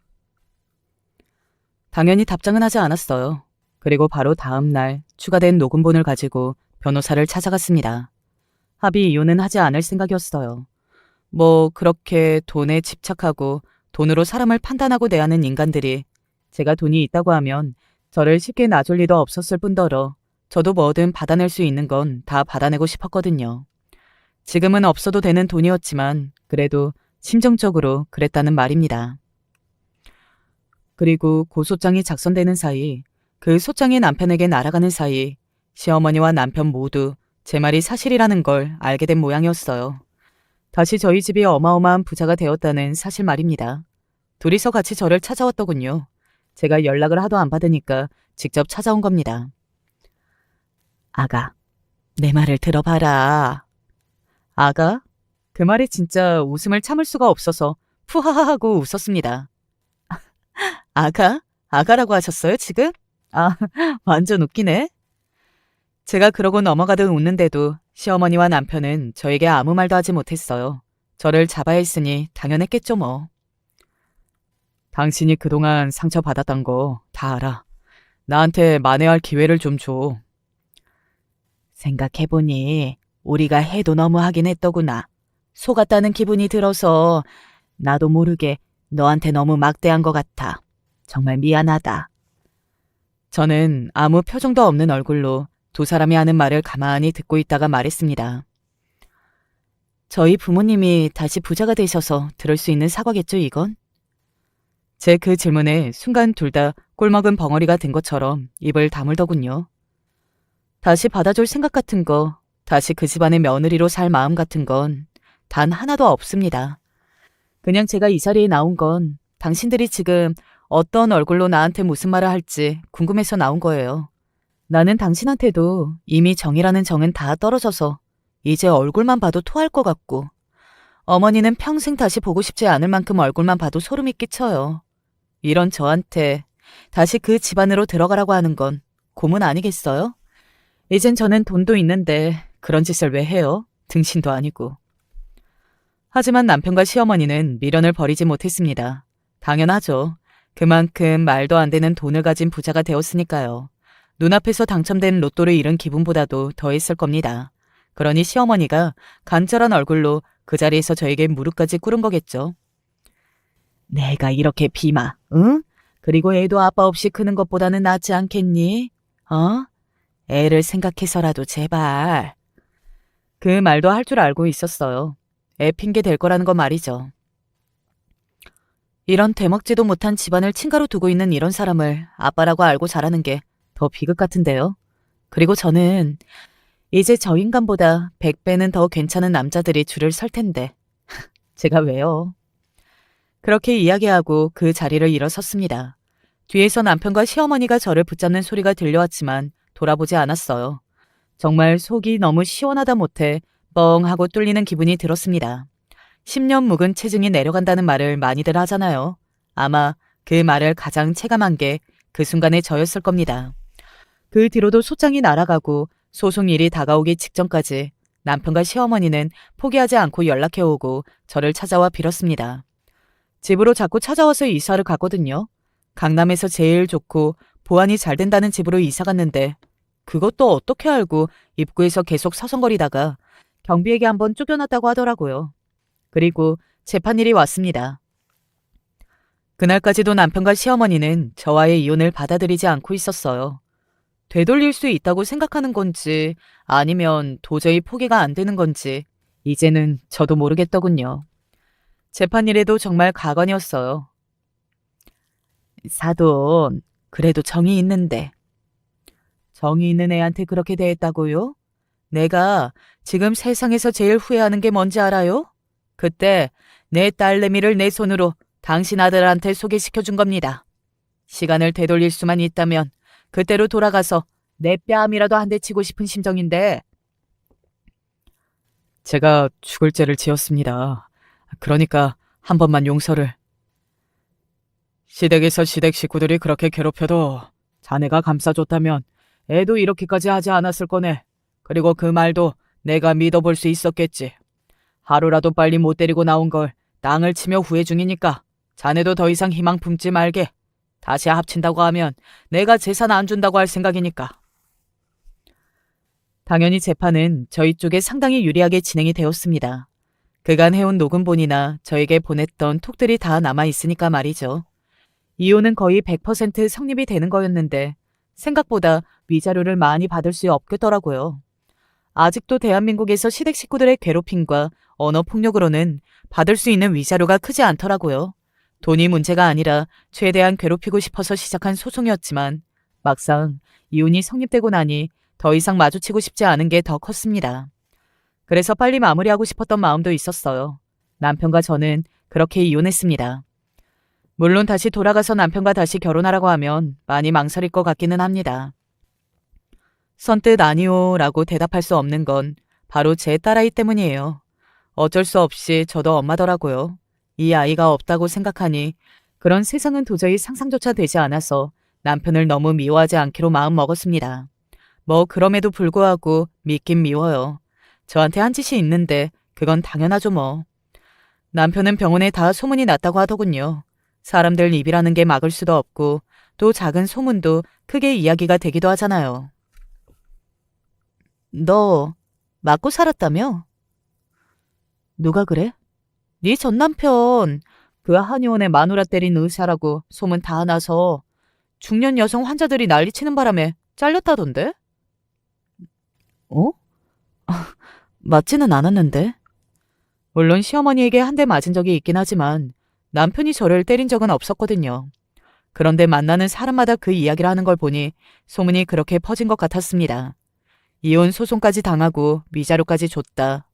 당연히 답장은 하지 않았어요. 그리고 바로 다음 날 추가된 녹음본을 가지고 변호사를 찾아갔습니다. 합의 이혼은 하지 않을 생각이었어요. 뭐 그렇게 돈에 집착하고 돈으로 사람을 판단하고 대하는 인간들이 제가 돈이 있다고 하면 저를 쉽게 놔줄 리도 없었을 뿐더러 저도 뭐든 받아낼 수 있는 건 다 받아내고 싶었거든요. 지금은 없어도 되는 돈이었지만 그래도 심정적으로 그랬다는 말입니다. 그리고 고소장이 작성되는 사이 그 소장이 남편에게 날아가는 사이 시어머니와 남편 모두 제 말이 사실이라는 걸 알게 된 모양이었어요. 다시 저희 집이 어마어마한 부자가 되었다는 사실 말입니다. 둘이서 같이 저를 찾아왔더군요. 제가 연락을 하도 안 받으니까 직접 찾아온 겁니다. 아가, 내 말을 들어봐라. 아가? 그 말에 진짜 웃음을 참을 수가 없어서 푸하하하고 웃었습니다. 아가? 아가라고 하셨어요, 지금? 아, 완전 웃기네. 제가 그러고 넘어가듯 웃는데도 시어머니와 남편은 저에게 아무 말도 하지 못했어요. 저를 잡아야 했으니 당연했겠죠 뭐. 당신이 그동안 상처받았던 거 다 알아. 나한테 만회할 기회를 좀 줘. 생각해보니 우리가 해도 너무 하긴 했더구나. 속았다는 기분이 들어서 나도 모르게 너한테 너무 막대한 것 같아. 정말 미안하다. 저는 아무 표정도 없는 얼굴로 두 사람이 하는 말을 가만히 듣고 있다가 말했습니다. 저희 부모님이 다시 부자가 되셔서 들을 수 있는 사과겠죠, 이건? 제 그 질문에 순간 둘 다 꿀먹은 벙어리가 된 것처럼 입을 다물더군요. 다시 받아줄 생각 같은 거, 다시 그 집안의 며느리로 살 마음 같은 건 단 하나도 없습니다. 그냥 제가 이 자리에 나온 건 당신들이 지금 어떤 얼굴로 나한테 무슨 말을 할지 궁금해서 나온 거예요. 나는 당신한테도 이미 정이라는 정은 다 떨어져서 이제 얼굴만 봐도 토할 것 같고, 어머니는 평생 다시 보고 싶지 않을 만큼 얼굴만 봐도 소름이 끼쳐요. 이런 저한테 다시 그 집안으로 들어가라고 하는 건 고문 아니겠어요? 이젠 저는 돈도 있는데 그런 짓을 왜 해요? 등신도 아니고. 하지만 남편과 시어머니는 미련을 버리지 못했습니다. 당연하죠. 그만큼 말도 안 되는 돈을 가진 부자가 되었으니까요. 눈앞에서 당첨된 로또를 잃은 기분보다도 더했을 겁니다. 그러니 시어머니가 간절한 얼굴로 그 자리에서 저에게 무릎까지 꿇은 거겠죠. 내가 이렇게 비마, 응? 그리고 애도 아빠 없이 크는 것보다는 낫지 않겠니? 애를 생각해서라도 제발. 그 말도 할 줄 알고 있었어요. 애 핑계 댈 거라는 거 말이죠. 이런 되먹지도 못한 집안을 친가로 두고 있는 이런 사람을 아빠라고 알고 자라는 게 더 비극 같은데요. 그리고 저는 이제 저 인간보다 100배는 더 괜찮은 남자들이 줄을 설 텐데 제가 왜요? 그렇게 이야기하고 그 자리를 일어섰습니다. 뒤에서 남편과 시어머니가 저를 붙잡는 소리가 들려왔지만 돌아보지 않았어요. 정말 속이 너무 시원하다 못해 뻥하고 뚫리는 기분이 들었습니다. 10년 묵은 체중이 내려간다는 말을 많이들 하잖아요. 아마 그 말을 가장 체감한 게 그 순간에 저였을 겁니다. 그 뒤로도 소장이 날아가고 소송일이 다가오기 직전까지 남편과 시어머니는 포기하지 않고 연락해오고 저를 찾아와 빌었습니다. 집으로 자꾸 찾아와서 이사를 갔거든요. 강남에서 제일 좋고 보안이 잘 된다는 집으로 이사 갔는데 그것도 어떻게 알고 입구에서 계속 서성거리다가 경비에게 한번 쫓겨났다고 하더라고요. 그리고 재판일이 왔습니다. 그날까지도 남편과 시어머니는 저와의 이혼을 받아들이지 않고 있었어요. 되돌릴 수 있다고 생각하는 건지 아니면 도저히 포기가 안 되는 건지 이제는 저도 모르겠더군요. 재판일에도 정말 가관이었어요. 사돈, 그래도 정이 있는데. 정이 있는 애한테 그렇게 대했다고요? 내가 지금 세상에서 제일 후회하는 게 뭔지 알아요? 그때 내 딸내미를 내 손으로 당신 아들한테 소개시켜준 겁니다. 시간을 되돌릴 수만 있다면 그때로 돌아가서 내 뺨이라도 한 대 치고 싶은 심정인데. 제가 죽을 죄를 지었습니다. 그러니까 한 번만 용서를. 시댁에서 시댁 식구들이 그렇게 괴롭혀도 자네가 감싸줬다면 애도 이렇게까지 하지 않았을 거네. 그리고 그 말도 내가 믿어볼 수 있었겠지. 하루라도 빨리 못 데리고 나온 걸 땅을 치며 후회 중이니까 자네도 더 이상 희망 품지 말게. 다시 합친다고 하면 내가 재산 안 준다고 할 생각이니까. 당연히 재판은 저희 쪽에 상당히 유리하게 진행이 되었습니다. 그간 해온 녹음본이나 저에게 보냈던 톡들이 다 남아있으니까 말이죠. 이혼은 거의 100% 성립이 되는 거였는데 생각보다 위자료를 많이 받을 수 없겠더라고요. 아직도 대한민국에서 시댁 식구들의 괴롭힘과 언어폭력으로는 받을 수 있는 위자료가 크지 않더라고요. 돈이 문제가 아니라 최대한 괴롭히고 싶어서 시작한 소송이었지만 막상 이혼이 성립되고 나니 더 이상 마주치고 싶지 않은 게 더 컸습니다. 그래서 빨리 마무리하고 싶었던 마음도 있었어요. 남편과 저는 그렇게 이혼했습니다. 물론 다시 돌아가서 남편과 다시 결혼하라고 하면 많이 망설일 것 같기는 합니다. 선뜻 아니요 라고 대답할 수 없는 건 바로 제 딸아이 때문이에요. 어쩔 수 없이 저도 엄마더라고요. 이 아이가 없다고 생각하니 그런 세상은 도저히 상상조차 되지 않아서 남편을 너무 미워하지 않기로 마음먹었습니다. 뭐 그럼에도 불구하고 믿긴 미워요. 저한테 한 짓이 있는데 그건 당연하죠 뭐. 남편은 병원에 다 소문이 났다고 하더군요. 사람들 입이라는 게 막을 수도 없고 또 작은 소문도 크게 이야기가 되기도 하잖아요. 너 맞고 살았다며? 누가 그래? 네 전남편 그 한의원에 마누라 때린 의사라고 소문 다 나서 중년 여성 환자들이 난리치는 바람에 잘렸다던데? 어? 맞지는 않았는데. 물론 시어머니에게 한 대 맞은 적이 있긴 하지만 남편이 저를 때린 적은 없었거든요. 그런데 만나는 사람마다 그 이야기를 하는 걸 보니 소문이 그렇게 퍼진 것 같았습니다. 이혼 소송까지 당하고 위자료까지 줬다.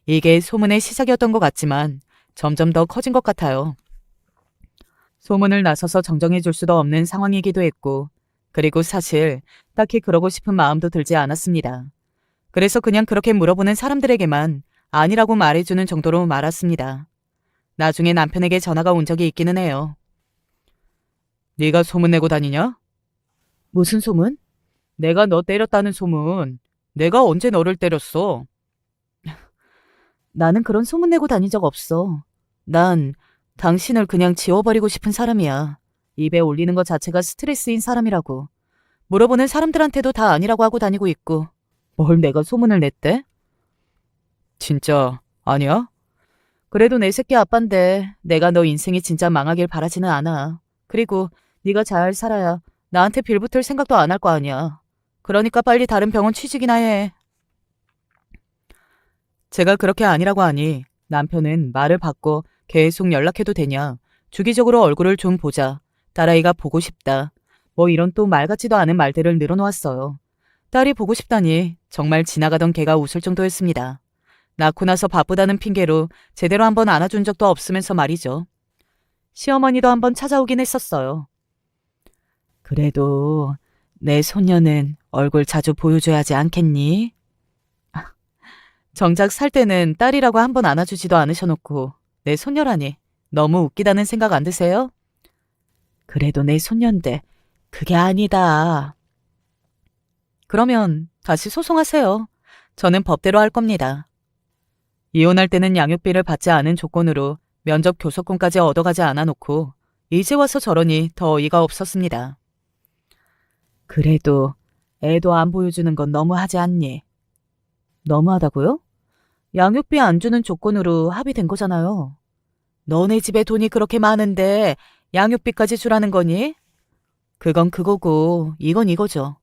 이게 소문의 시작이었던 것 같지만 점점 더 커진 것 같아요. 소문을 나서서 정정해 줄 수도 없는 상황이기도 했고, 그리고 사실 딱히 그러고 싶은 마음도 들지 않았습니다. 그래서 그냥 그렇게 물어보는 사람들에게만 아니라고 말해주는 정도로 말았습니다. 나중에 남편에게 전화가 온 적이 있기는 해요. 네가 소문 내고 다니냐? 무슨 소문? 내가 너 때렸다는 소문. 내가 언제 너를 때렸어? 나는 그런 소문 내고 다닌 적 없어. 난 당신을 그냥 지워버리고 싶은 사람이야. 입에 올리는 것 자체가 스트레스인 사람이라고. 물어보는 사람들한테도 다 아니라고 하고 다니고 있고. 뭘 내가 소문을 냈대? 진짜 아니야? 그래도 내 새끼 아빠인데 내가 너 인생이 진짜 망하길 바라지는 않아. 그리고 네가 잘 살아야 나한테 빌붙을 생각도 안 할 거 아니야. 그러니까 빨리 다른 병원 취직이나 해. 제가 그렇게 아니라고 하니 남편은 말을 바꿔 계속 연락해도 되냐. 주기적으로 얼굴을 좀 보자. 딸아이가 보고 싶다. 뭐 이런 또 말 같지도 않은 말들을 늘어놓았어요. 딸이 보고 싶다니 정말 지나가던 개가 웃을 정도였습니다. 낳고 나서 바쁘다는 핑계로 제대로 한번 안아준 적도 없으면서 말이죠. 시어머니도 한번 찾아오긴 했었어요. 그래도 내 손녀는 얼굴 자주 보여줘야지 않겠니? 정작 살 때는 딸이라고 한번 안아주지도 않으셔놓고 내 손녀라니 너무 웃기다는 생각 안 드세요? 그래도 내 손녀인데 그게 아니다. 그러면 다시 소송하세요. 저는 법대로 할 겁니다. 이혼할 때는 양육비를 받지 않은 조건으로 면접 교섭권까지 얻어가지 않아놓고 이제 와서 저러니 더 어이가 없었습니다. 그래도 애도 안 보여주는 건 너무하지 않니? 너무하다고요? 양육비 안 주는 조건으로 합의된 거잖아요. 너네 집에 돈이 그렇게 많은데 양육비까지 주라는 거니? 그건 그거고 이건 이거죠.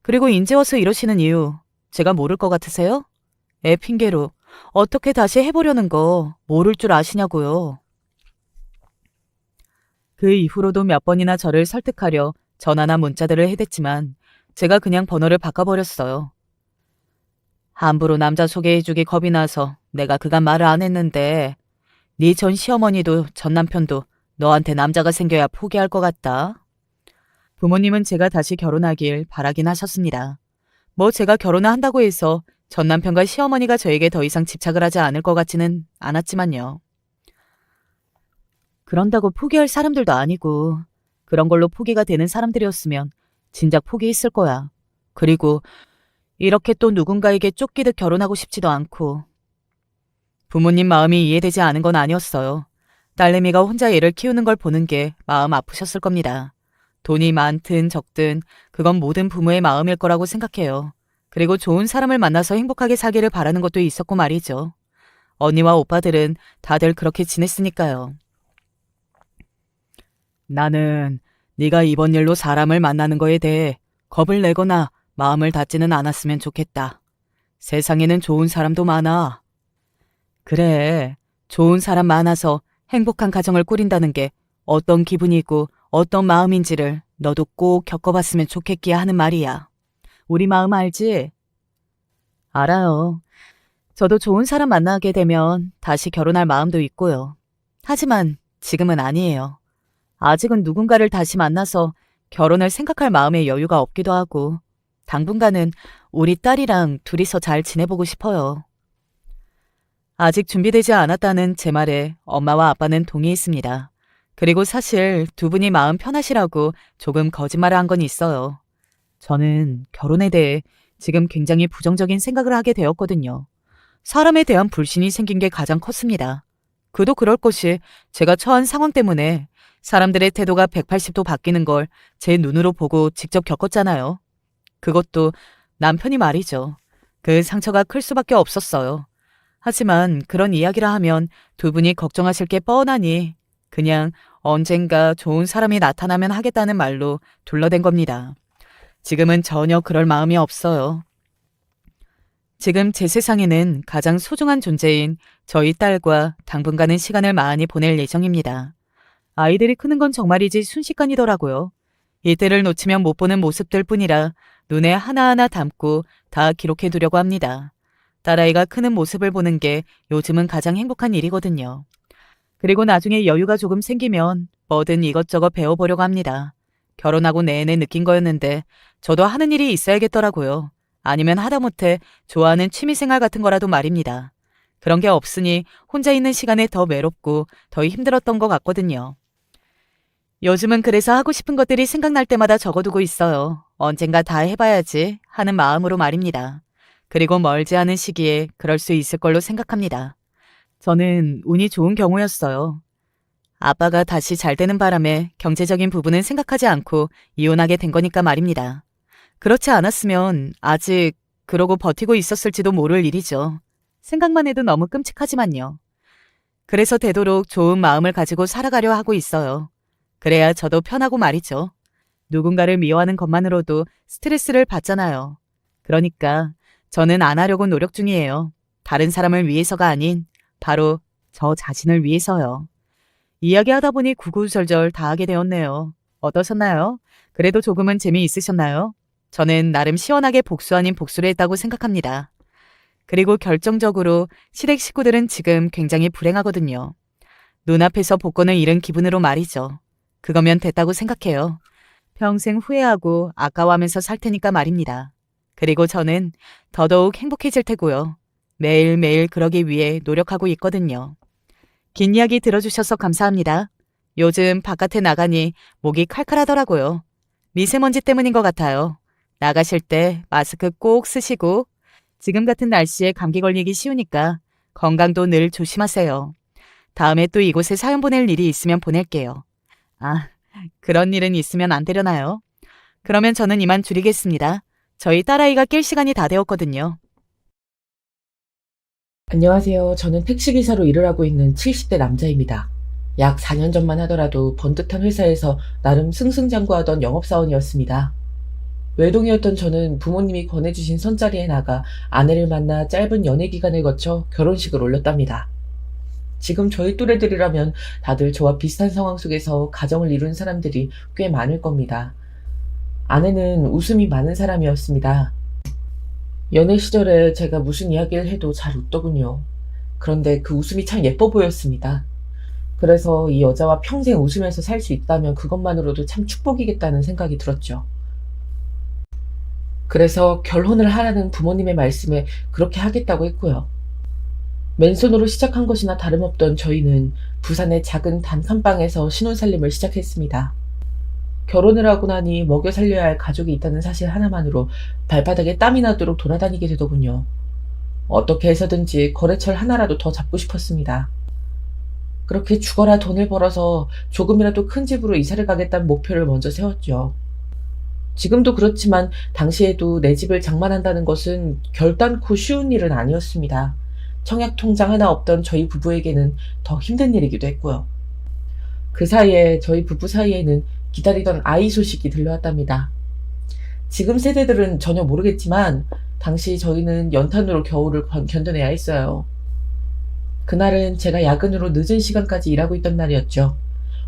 그리고 인제 와서 이러시는 이유 제가 모를 것 같으세요? 애 핑계로 어떻게 다시 해보려는 거 모를 줄 아시냐고요. 그 이후로도 몇 번이나 저를 설득하려 전화나 문자들을 해댔지만 제가 그냥 번호를 바꿔버렸어요. 함부로 남자 소개해주기 겁이 나서 내가 그간 말을 안 했는데 네 전 시어머니도 전 남편도 너한테 남자가 생겨야 포기할 것 같다. 부모님은 제가 다시 결혼하길 바라긴 하셨습니다. 뭐 제가 결혼을 한다고 해서 전 남편과 시어머니가 저에게 더 이상 집착을 하지 않을 것 같지는 않았지만요. 그런다고 포기할 사람들도 아니고 그런 걸로 포기가 되는 사람들이었으면 진작 포기했을 거야. 그리고 이렇게 또 누군가에게 쫓기듯 결혼하고 싶지도 않고. 부모님 마음이 이해되지 않은 건 아니었어요. 딸내미가 혼자 애를 키우는 걸 보는 게 마음 아프셨을 겁니다. 돈이 많든 적든 그건 모든 부모의 마음일 거라고 생각해요. 그리고 좋은 사람을 만나서 행복하게 살기를 바라는 것도 있었고 말이죠. 언니와 오빠들은 다들 그렇게 지냈으니까요. 나는 네가 이번 일로 사람을 만나는 거에 대해 겁을 내거나 마음을 닫지는 않았으면 좋겠다. 세상에는 좋은 사람도 많아. 그래, 좋은 사람 많아서 행복한 가정을 꾸린다는 게 어떤 기분이고 어떤 마음인지를 너도 꼭 겪어봤으면 좋겠기야 하는 말이야. 우리 마음 알지? 알아요. 저도 좋은 사람 만나게 되면 다시 결혼할 마음도 있고요. 하지만 지금은 아니에요. 아직은 누군가를 다시 만나서 결혼을 생각할 마음의 여유가 없기도 하고 당분간은 우리 딸이랑 둘이서 잘 지내보고 싶어요. 아직 준비되지 않았다는 제 말에 엄마와 아빠는 동의했습니다. 그리고 사실 두 분이 마음 편하시라고 조금 거짓말을 한 건 있어요. 저는 결혼에 대해 지금 굉장히 부정적인 생각을 하게 되었거든요. 사람에 대한 불신이 생긴 게 가장 컸습니다. 그도 그럴 것이 제가 처한 상황 때문에 사람들의 태도가 180도 바뀌는 걸 제 눈으로 보고 직접 겪었잖아요. 그것도 남편이 말이죠. 그 상처가 클 수밖에 없었어요. 하지만 그런 이야기라 하면 두 분이 걱정하실 게 뻔하니 그냥 언젠가 좋은 사람이 나타나면 하겠다는 말로 둘러댄 겁니다. 지금은 전혀 그럴 마음이 없어요. 지금 제 세상에는 가장 소중한 존재인 저희 딸과 당분간은 시간을 많이 보낼 예정입니다. 아이들이 크는 건 정말이지 순식간이더라고요. 이때를 놓치면 못 보는 모습들 뿐이라 눈에 하나하나 담고 다 기록해 두려고 합니다. 딸아이가 크는 모습을 보는 게 요즘은 가장 행복한 일이거든요. 그리고 나중에 여유가 조금 생기면 뭐든 이것저것 배워보려고 합니다. 결혼하고 내내 느낀 거였는데 저도 하는 일이 있어야겠더라고요. 아니면 하다못해 좋아하는 취미생활 같은 거라도 말입니다. 그런 게 없으니 혼자 있는 시간에 더 외롭고 더 힘들었던 것 같거든요. 요즘은 그래서 하고 싶은 것들이 생각날 때마다 적어두고 있어요. 언젠가 다 해봐야지 하는 마음으로 말입니다. 그리고 멀지 않은 시기에 그럴 수 있을 걸로 생각합니다. 저는 운이 좋은 경우였어요. 아빠가 다시 잘 되는 바람에 경제적인 부분은 생각하지 않고 이혼하게 된 거니까 말입니다. 그렇지 않았으면 아직 그러고 버티고 있었을지도 모를 일이죠. 생각만 해도 너무 끔찍하지만요. 그래서 되도록 좋은 마음을 가지고 살아가려 하고 있어요. 그래야 저도 편하고 말이죠. 누군가를 미워하는 것만으로도 스트레스를 받잖아요. 그러니까 저는 안 하려고 노력 중이에요. 다른 사람을 위해서가 아닌 바로 저 자신을 위해서요. 이야기하다 보니 구구절절 다 하게 되었네요. 어떠셨나요? 그래도 조금은 재미있으셨나요? 저는 나름 시원하게 복수 아닌 복수를 했다고 생각합니다. 그리고 결정적으로 시댁 식구들은 지금 굉장히 불행하거든요. 눈앞에서 복권을 잃은 기분으로 말이죠. 그거면 됐다고 생각해요. 평생 후회하고 아까워하면서 살 테니까 말입니다. 그리고 저는 더더욱 행복해질 테고요. 매일매일 그러기 위해 노력하고 있거든요. 긴 이야기 들어주셔서 감사합니다. 요즘 바깥에 나가니 목이 칼칼하더라고요. 미세먼지 때문인 것 같아요. 나가실 때 마스크 꼭 쓰시고 지금 같은 날씨에 감기 걸리기 쉬우니까 건강도 늘 조심하세요. 다음에 또 이곳에 사연 보낼 일이 있으면 보낼게요. 아, 그런 일은 있으면 안 되려나요? 그러면 저는 이만 줄이겠습니다. 저희 딸아이가 깰 시간이 다 되었거든요. 안녕하세요. 저는 택시기사로 일을 하고 있는 70대 남자입니다. 약 4년 전만 하더라도 번듯한 회사에서 나름 승승장구하던 영업사원이었습니다. 외동이었던 저는 부모님이 권해주신 선자리에 나가 아내를 만나 짧은 연애 기간을 거쳐 결혼식을 올렸답니다. 지금 저희 또래들이라면 다들 저와 비슷한 상황 속에서 가정을 이룬 사람들이 꽤 많을 겁니다. 아내는 웃음이 많은 사람이었습니다. 연애 시절에 제가 무슨 이야기를 해도 잘 웃더군요. 그런데 그 웃음이 참 예뻐 보였습니다. 그래서 이 여자와 평생 웃으면서 살 수 있다면 그것만으로도 참 축복이겠다는 생각이 들었죠. 그래서 결혼을 하라는 부모님의 말씀에 그렇게 하겠다고 했고요. 맨손으로 시작한 것이나 다름없던 저희는 부산의 작은 단칸방에서 신혼살림을 시작했습니다. 결혼을 하고 나니 먹여 살려야 할 가족이 있다는 사실 하나만으로 발바닥에 땀이 나도록 돌아다니게 되더군요. 어떻게 해서든지 거래처를 하나라도 더 잡고 싶었습니다. 그렇게 죽어라 돈을 벌어서 조금이라도 큰 집으로 이사를 가겠다는 목표를 먼저 세웠죠. 지금도 그렇지만 당시에도 내 집을 장만한다는 것은 결단코 쉬운 일은 아니었습니다. 청약 통장 하나 없던 저희 부부에게는 더 힘든 일이기도 했고요. 그 사이에 저희 부부 사이에는 기다리던 아이 소식이 들려왔답니다. 지금 세대들은 전혀 모르겠지만 당시 저희는 연탄으로 겨울을 견뎌내야 했어요. 그날은 제가 야근으로 늦은 시간까지 일하고 있던 날이었죠.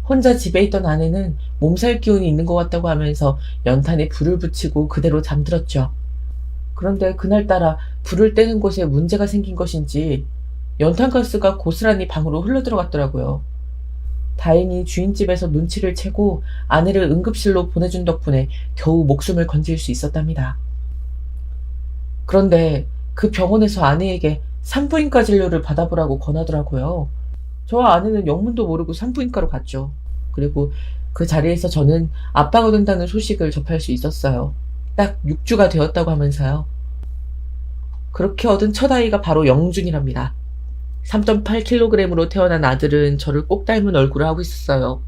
혼자 집에 있던 아내는 몸살 기운이 있는 것 같다고 하면서 연탄에 불을 붙이고 그대로 잠들었죠. 그런데 그날따라 불을 떼는 곳에 문제가 생긴 것인지 연탄가스가 고스란히 방으로 흘러들어갔더라고요. 다행히 주인집에서 눈치를 채고 아내를 응급실로 보내준 덕분에 겨우 목숨을 건질 수 있었답니다. 그런데 그 병원에서 아내에게 산부인과 진료를 받아보라고 권하더라고요. 저와 아내는 영문도 모르고 산부인과로 갔죠. 그리고 그 자리에서 저는 아빠가 된다는 소식을 접할 수 있었어요. 딱 6주가 되었다고 하면서요. 그렇게 얻은 첫 아이가 바로 영준이랍니다. 3.8kg으로 태어난 아들은 저를 꼭 닮은 얼굴을 하고 있었어요.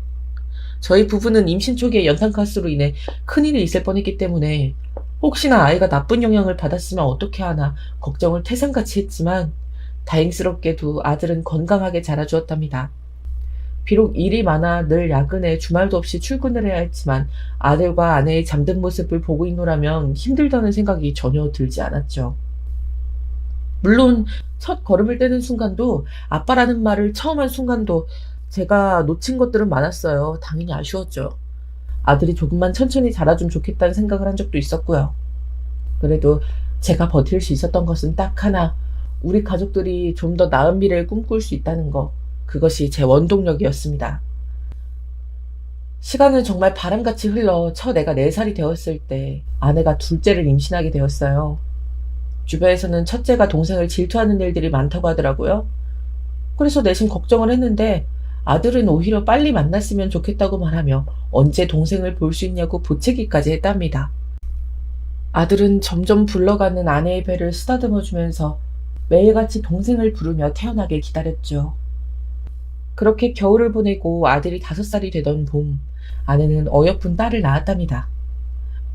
저희 부부는 임신 초기에 연탄가스로 인해 큰일이 있을 뻔했기 때문에 혹시나 아이가 나쁜 영향을 받았으면 어떻게 하나 걱정을 태산같이 했지만 다행스럽게도 아들은 건강하게 자라주었답니다. 비록 일이 많아 늘 야근에 주말도 없이 출근을 해야 했지만 아들과 아내의 잠든 모습을 보고 있노라면 힘들다는 생각이 전혀 들지 않았죠. 물론 첫 걸음을 떼는 순간도, 아빠라는 말을 처음 한 순간도 제가 놓친 것들은 많았어요. 당연히 아쉬웠죠. 아들이 조금만 천천히 자라주면 좋겠다는 생각을 한 적도 있었고요. 그래도 제가 버틸 수 있었던 것은 딱 하나, 우리 가족들이 좀 더 나은 미래를 꿈꿀 수 있다는 것, 그것이 제 원동력이었습니다. 시간은 정말 바람같이 흘러 첫 애가 4살이 되었을 때 아내가 둘째를 임신하게 되었어요. 주변에서는 첫째가 동생을 질투하는 일들이 많다고 하더라고요. 그래서 내심 걱정을 했는데 아들은 오히려 빨리 만났으면 좋겠다고 말하며 언제 동생을 볼 수 있냐고 보채기까지 했답니다. 아들은 점점 불러가는 아내의 배를 쓰다듬어주면서 매일같이 동생을 부르며 태어나길 기다렸죠. 그렇게 겨울을 보내고 아들이 5살이 되던 봄, 아내는 어여쁜 딸을 낳았답니다.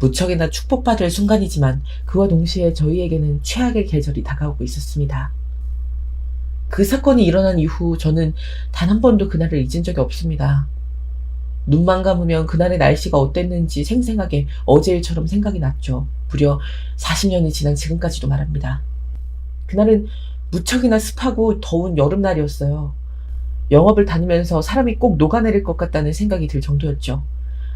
무척이나 축복받을 순간이지만 그와 동시에 저희에게는 최악의 계절이 다가오고 있었습니다. 그 사건이 일어난 이후 저는 단 한 번도 그날을 잊은 적이 없습니다. 눈만 감으면 그날의 날씨가 어땠는지 생생하게 어제 일처럼 생각이 났죠. 무려 40년이 지난 지금까지도 말합니다. 그날은 무척이나 습하고 더운 여름날이었어요. 영업을 다니면서 사람이 꼭 녹아내릴 것 같다는 생각이 들 정도였죠.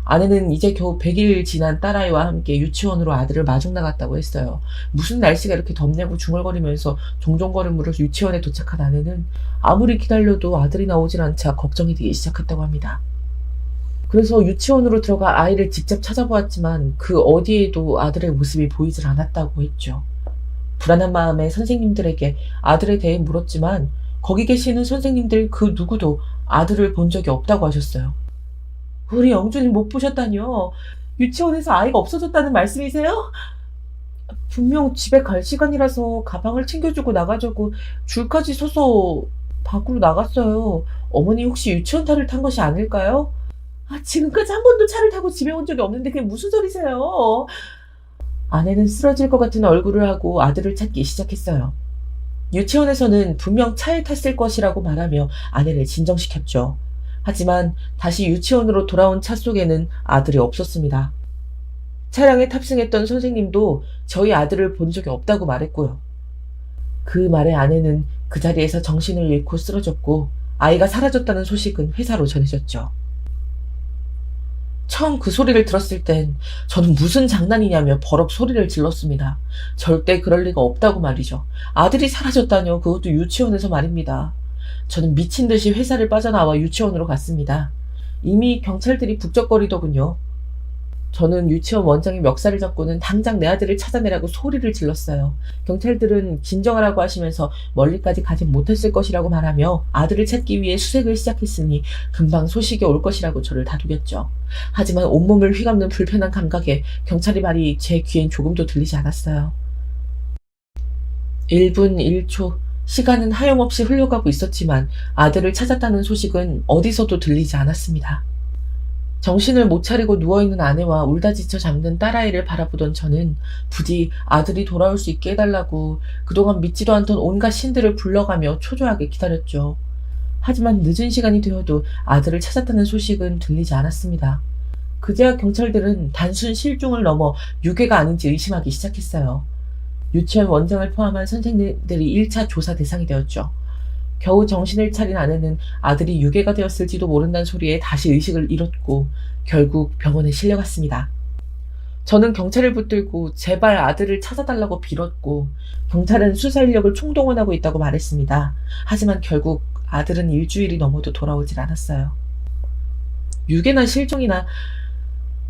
아내는 이제 겨우 100일 지난 딸아이와 함께 유치원으로 아들을 마중 나갔다고 했어요. 무슨 날씨가 이렇게 덥냐고 중얼거리면서 종종 걸음으로 유치원에 도착한 아내는 아무리 기다려도 아들이 나오질 않자 걱정이 되기 시작했다고 합니다. 그래서 유치원으로 들어가 아이를 직접 찾아보았지만 그 어디에도 아들의 모습이 보이질 않았다고 했죠. 불안한 마음에 선생님들에게 아들에 대해 물었지만 거기 계시는 선생님들 그 누구도 아들을 본 적이 없다고 하셨어요. 우리 영준이 못 보셨다뇨? 유치원에서 아이가 없어졌다는 말씀이세요? 분명 집에 갈 시간이라서 가방을 챙겨주고 나가자고 줄까지 서서 밖으로 나갔어요. 어머니 혹시 유치원 차를 탄 것이 아닐까요? 지금까지 한 번도 차를 타고 집에 온 적이 없는데 그게 무슨 소리세요? 아내는 쓰러질 것 같은 얼굴을 하고 아들을 찾기 시작했어요. 유치원에서는 분명 차에 탔을 것이라고 말하며 아내를 진정시켰죠. 하지만 다시 유치원으로 돌아온 차 속에는 아들이 없었습니다. 차량에 탑승했던 선생님도 저희 아들을 본 적이 없다고 말했고요. 그 말에 아내는 그 자리에서 정신을 잃고 쓰러졌고 아이가 사라졌다는 소식은 회사로 전해졌죠. 처음 그 소리를 들었을 땐 저는 무슨 장난이냐며 버럭 소리를 질렀습니다. 절대 그럴 리가 없다고 말이죠. 아들이 사라졌다뇨. 그것도 유치원에서 말입니다. 저는 미친 듯이 회사를 빠져나와 유치원으로 갔습니다. 이미 경찰들이 북적거리더군요. 저는 유치원 원장의 멱살을 잡고는 당장 내 아들을 찾아내라고 소리를 질렀어요. 경찰들은 진정하라고 하시면서 멀리까지 가지 못했을 것이라고 말하며 아들을 찾기 위해 수색을 시작했으니 금방 소식이 올 것이라고 저를 다독였죠. 하지만 온몸을 휘감는 불편한 감각에 경찰의 말이 제 귀엔 조금도 들리지 않았어요. 1분 1초 시간은 하염없이 흘러가고 있었지만 아들을 찾았다는 소식은 어디서도 들리지 않았습니다. 정신을 못 차리고 누워있는 아내와 울다 지쳐 잠든 딸아이를 바라보던 저는 부디 아들이 돌아올 수 있게 해달라고 그동안 믿지도 않던 온갖 신들을 불러가며 초조하게 기다렸죠. 하지만 늦은 시간이 되어도 아들을 찾았다는 소식은 들리지 않았습니다. 그제야 경찰들은 단순 실종을 넘어 유괴가 아닌지 의심하기 시작했어요. 유치원 원장을 포함한 선생님들이 1차 조사 대상이 되었죠. 겨우 정신을 차린 아내는 아들이 유괴가 되었을지도 모른다는 소리에 다시 의식을 잃었고 결국 병원에 실려갔습니다. 저는 경찰을 붙들고 제발 아들을 찾아달라고 빌었고 경찰은 수사 인력을 총동원하고 있다고 말했습니다. 하지만 결국 아들은 일주일이 넘어도 돌아오질 않았어요. 유괴나 실종이나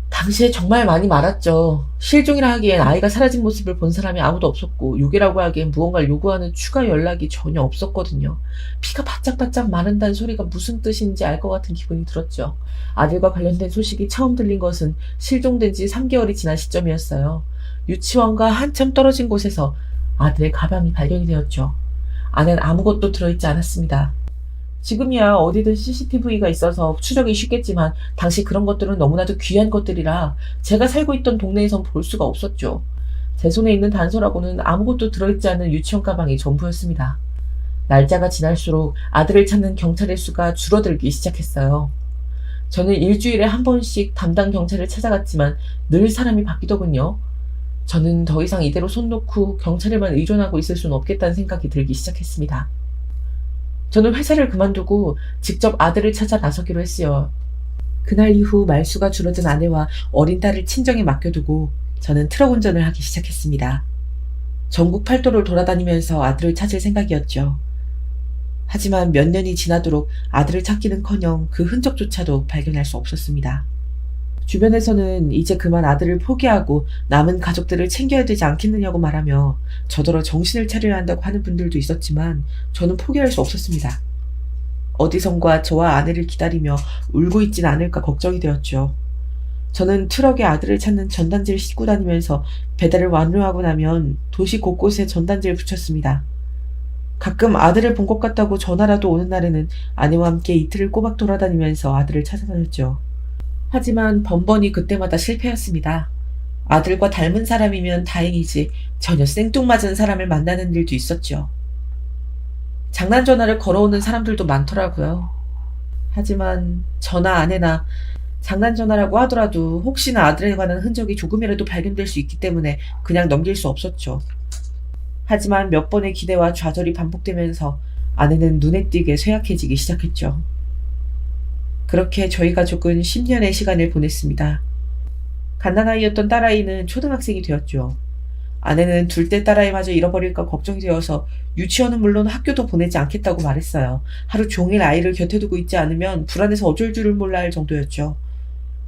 당시에 정말 많이 말았죠. 실종이라 하기엔 아이가 사라진 모습을 본 사람이 아무도 없었고 유괴라고 하기엔 무언가를 요구하는 추가 연락이 전혀 없었거든요. 피가 바짝바짝 마른다는 소리가 무슨 뜻인지 알 것 같은 기분이 들었죠. 아들과 관련된 소식이 처음 들린 것은 실종된 지 3개월이 지난 시점이었어요. 유치원과 한참 떨어진 곳에서 아들의 가방이 발견이 되었죠. 안엔 아무것도 들어있지 않았습니다. 지금이야 어디든 CCTV가 있어서 추적이 쉽겠지만 당시 그런 것들은 너무나도 귀한 것들이라 제가 살고 있던 동네에선 볼 수가 없었죠. 제 손에 있는 단서라고는 아무것도 들어있지 않은 유치원 가방이 전부였습니다. 날짜가 지날수록 아들을 찾는 경찰의 수가 줄어들기 시작했어요. 저는 일주일에 한 번씩 담당 경찰을 찾아갔지만 늘 사람이 바뀌더군요. 저는 더 이상 이대로 손 놓고 경찰에만 의존하고 있을 수는 없겠다는 생각이 들기 시작했습니다. 저는 회사를 그만두고 직접 아들을 찾아 나서기로 했어요. 그날 이후 말수가 줄어든 아내와 어린 딸을 친정에 맡겨두고 저는 트럭 운전을 하기 시작했습니다. 전국 팔도를 돌아다니면서 아들을 찾을 생각이었죠. 하지만 몇 년이 지나도록 아들을 찾기는커녕 그 흔적조차도 발견할 수 없었습니다. 주변에서는 이제 그만 아들을 포기하고 남은 가족들을 챙겨야 되지 않겠느냐고 말하며 저더러 정신을 차려야 한다고 하는 분들도 있었지만 저는 포기할 수 없었습니다. 어디선가 저와 아내를 기다리며 울고 있진 않을까 걱정이 되었죠. 저는 트럭에 아들을 찾는 전단지를 싣고 다니면서 배달을 완료하고 나면 도시 곳곳에 전단지를 붙였습니다. 가끔 아들을 본 것 같다고 전화라도 오는 날에는 아내와 함께 이틀을 꼬박 돌아다니면서 아들을 찾아다녔죠. 하지만 번번이 그때마다 실패였습니다. 아들과 닮은 사람이면 다행이지 전혀 생뚱맞은 사람을 만나는 일도 있었죠. 장난 전화를 걸어오는 사람들도 많더라고요. 하지만 저나 아내나 장난 전화라고 하더라도 혹시나 아들에 관한 흔적이 조금이라도 발견될 수 있기 때문에 그냥 넘길 수 없었죠. 하지만 몇 번의 기대와 좌절이 반복되면서 아내는 눈에 띄게 쇠약해지기 시작했죠. 그렇게 저희 가족은 10년의 시간을 보냈습니다. 갓난아이였던 딸아이는 초등학생이 되었죠. 아내는 둘째 딸아이마저 잃어버릴까 걱정이 되어서 유치원은 물론 학교도 보내지 않겠다고 말했어요. 하루 종일 아이를 곁에 두고 있지 않으면 불안해서 어쩔 줄을 몰라 할 정도였죠.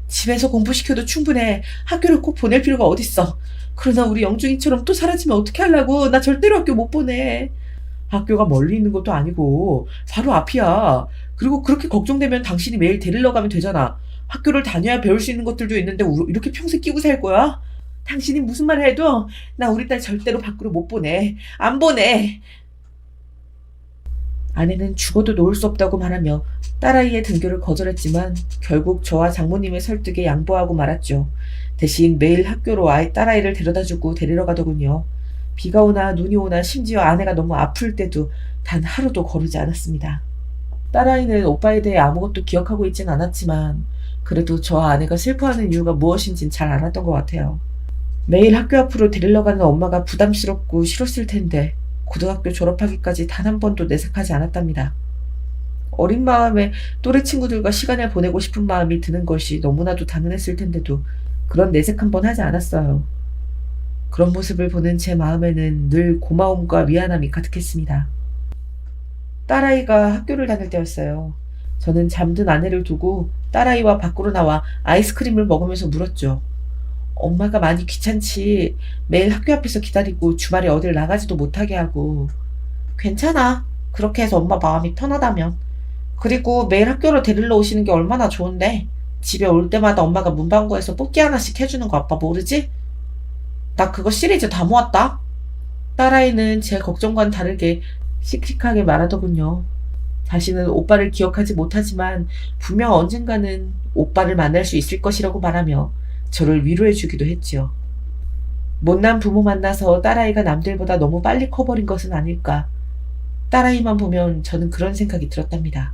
집에서 공부시켜도 충분해. 학교를 꼭 보낼 필요가 어딨어. 그러나 우리 영중이처럼 또 사라지면 어떻게 하려고. 나 절대로 학교 못 보내. 학교가 멀리 있는 것도 아니고 바로 앞이야. 그리고 그렇게 걱정되면 당신이 매일 데리러 가면 되잖아. 학교를 다녀야 배울 수 있는 것들도 있는데 이렇게 평생 끼고 살 거야? 당신이 무슨 말 해도 나 우리 딸 절대로 밖으로 못 보내. 안 보내. 아내는 죽어도 놓을 수 없다고 말하며 딸아이의 등교를 거절했지만 결국 저와 장모님의 설득에 양보하고 말았죠. 대신 매일 학교로 딸아이를 데려다주고 데리러 가더군요. 비가 오나 눈이 오나 심지어 아내가 너무 아플 때도 단 하루도 거르지 않았습니다. 딸아이는 오빠에 대해 아무것도 기억하고 있진 않았지만 그래도 저와 아내가 슬퍼하는 이유가 무엇인진 잘 알았던 것 같아요. 매일 학교 앞으로 데리러 가는 엄마가 부담스럽고 싫었을 텐데 고등학교 졸업하기까지 단 한 번도 내색하지 않았답니다. 어린 마음에 또래 친구들과 시간을 보내고 싶은 마음이 드는 것이 너무나도 당연했을 텐데도 그런 내색 한 번 하지 않았어요. 그런 모습을 보는 제 마음에는 늘 고마움과 미안함이 가득했습니다. 딸아이가 학교를 다닐 때였어요. 저는 잠든 아내를 두고 딸아이와 밖으로 나와 아이스크림을 먹으면서 물었죠. 엄마가 많이 귀찮지. 매일 학교 앞에서 기다리고 주말에 어딜 나가지도 못하게 하고. 괜찮아. 그렇게 해서 엄마 마음이 편하다면. 그리고 매일 학교로 데리러 오시는 게 얼마나 좋은데. 집에 올 때마다 엄마가 문방구에서 뽑기 하나씩 해주는 거 아빠 모르지? 나 그거 시리즈 다 모았다. 딸아이는 제 걱정과는 다르게 씩씩하게 말하더군요. 자신은 오빠를 기억하지 못하지만 분명 언젠가는 오빠를 만날 수 있을 것이라고 말하며 저를 위로해주기도 했지요. 못난 부모 만나서 딸아이가 남들보다 너무 빨리 커버린 것은 아닐까. 딸아이만 보면 저는 그런 생각이 들었답니다.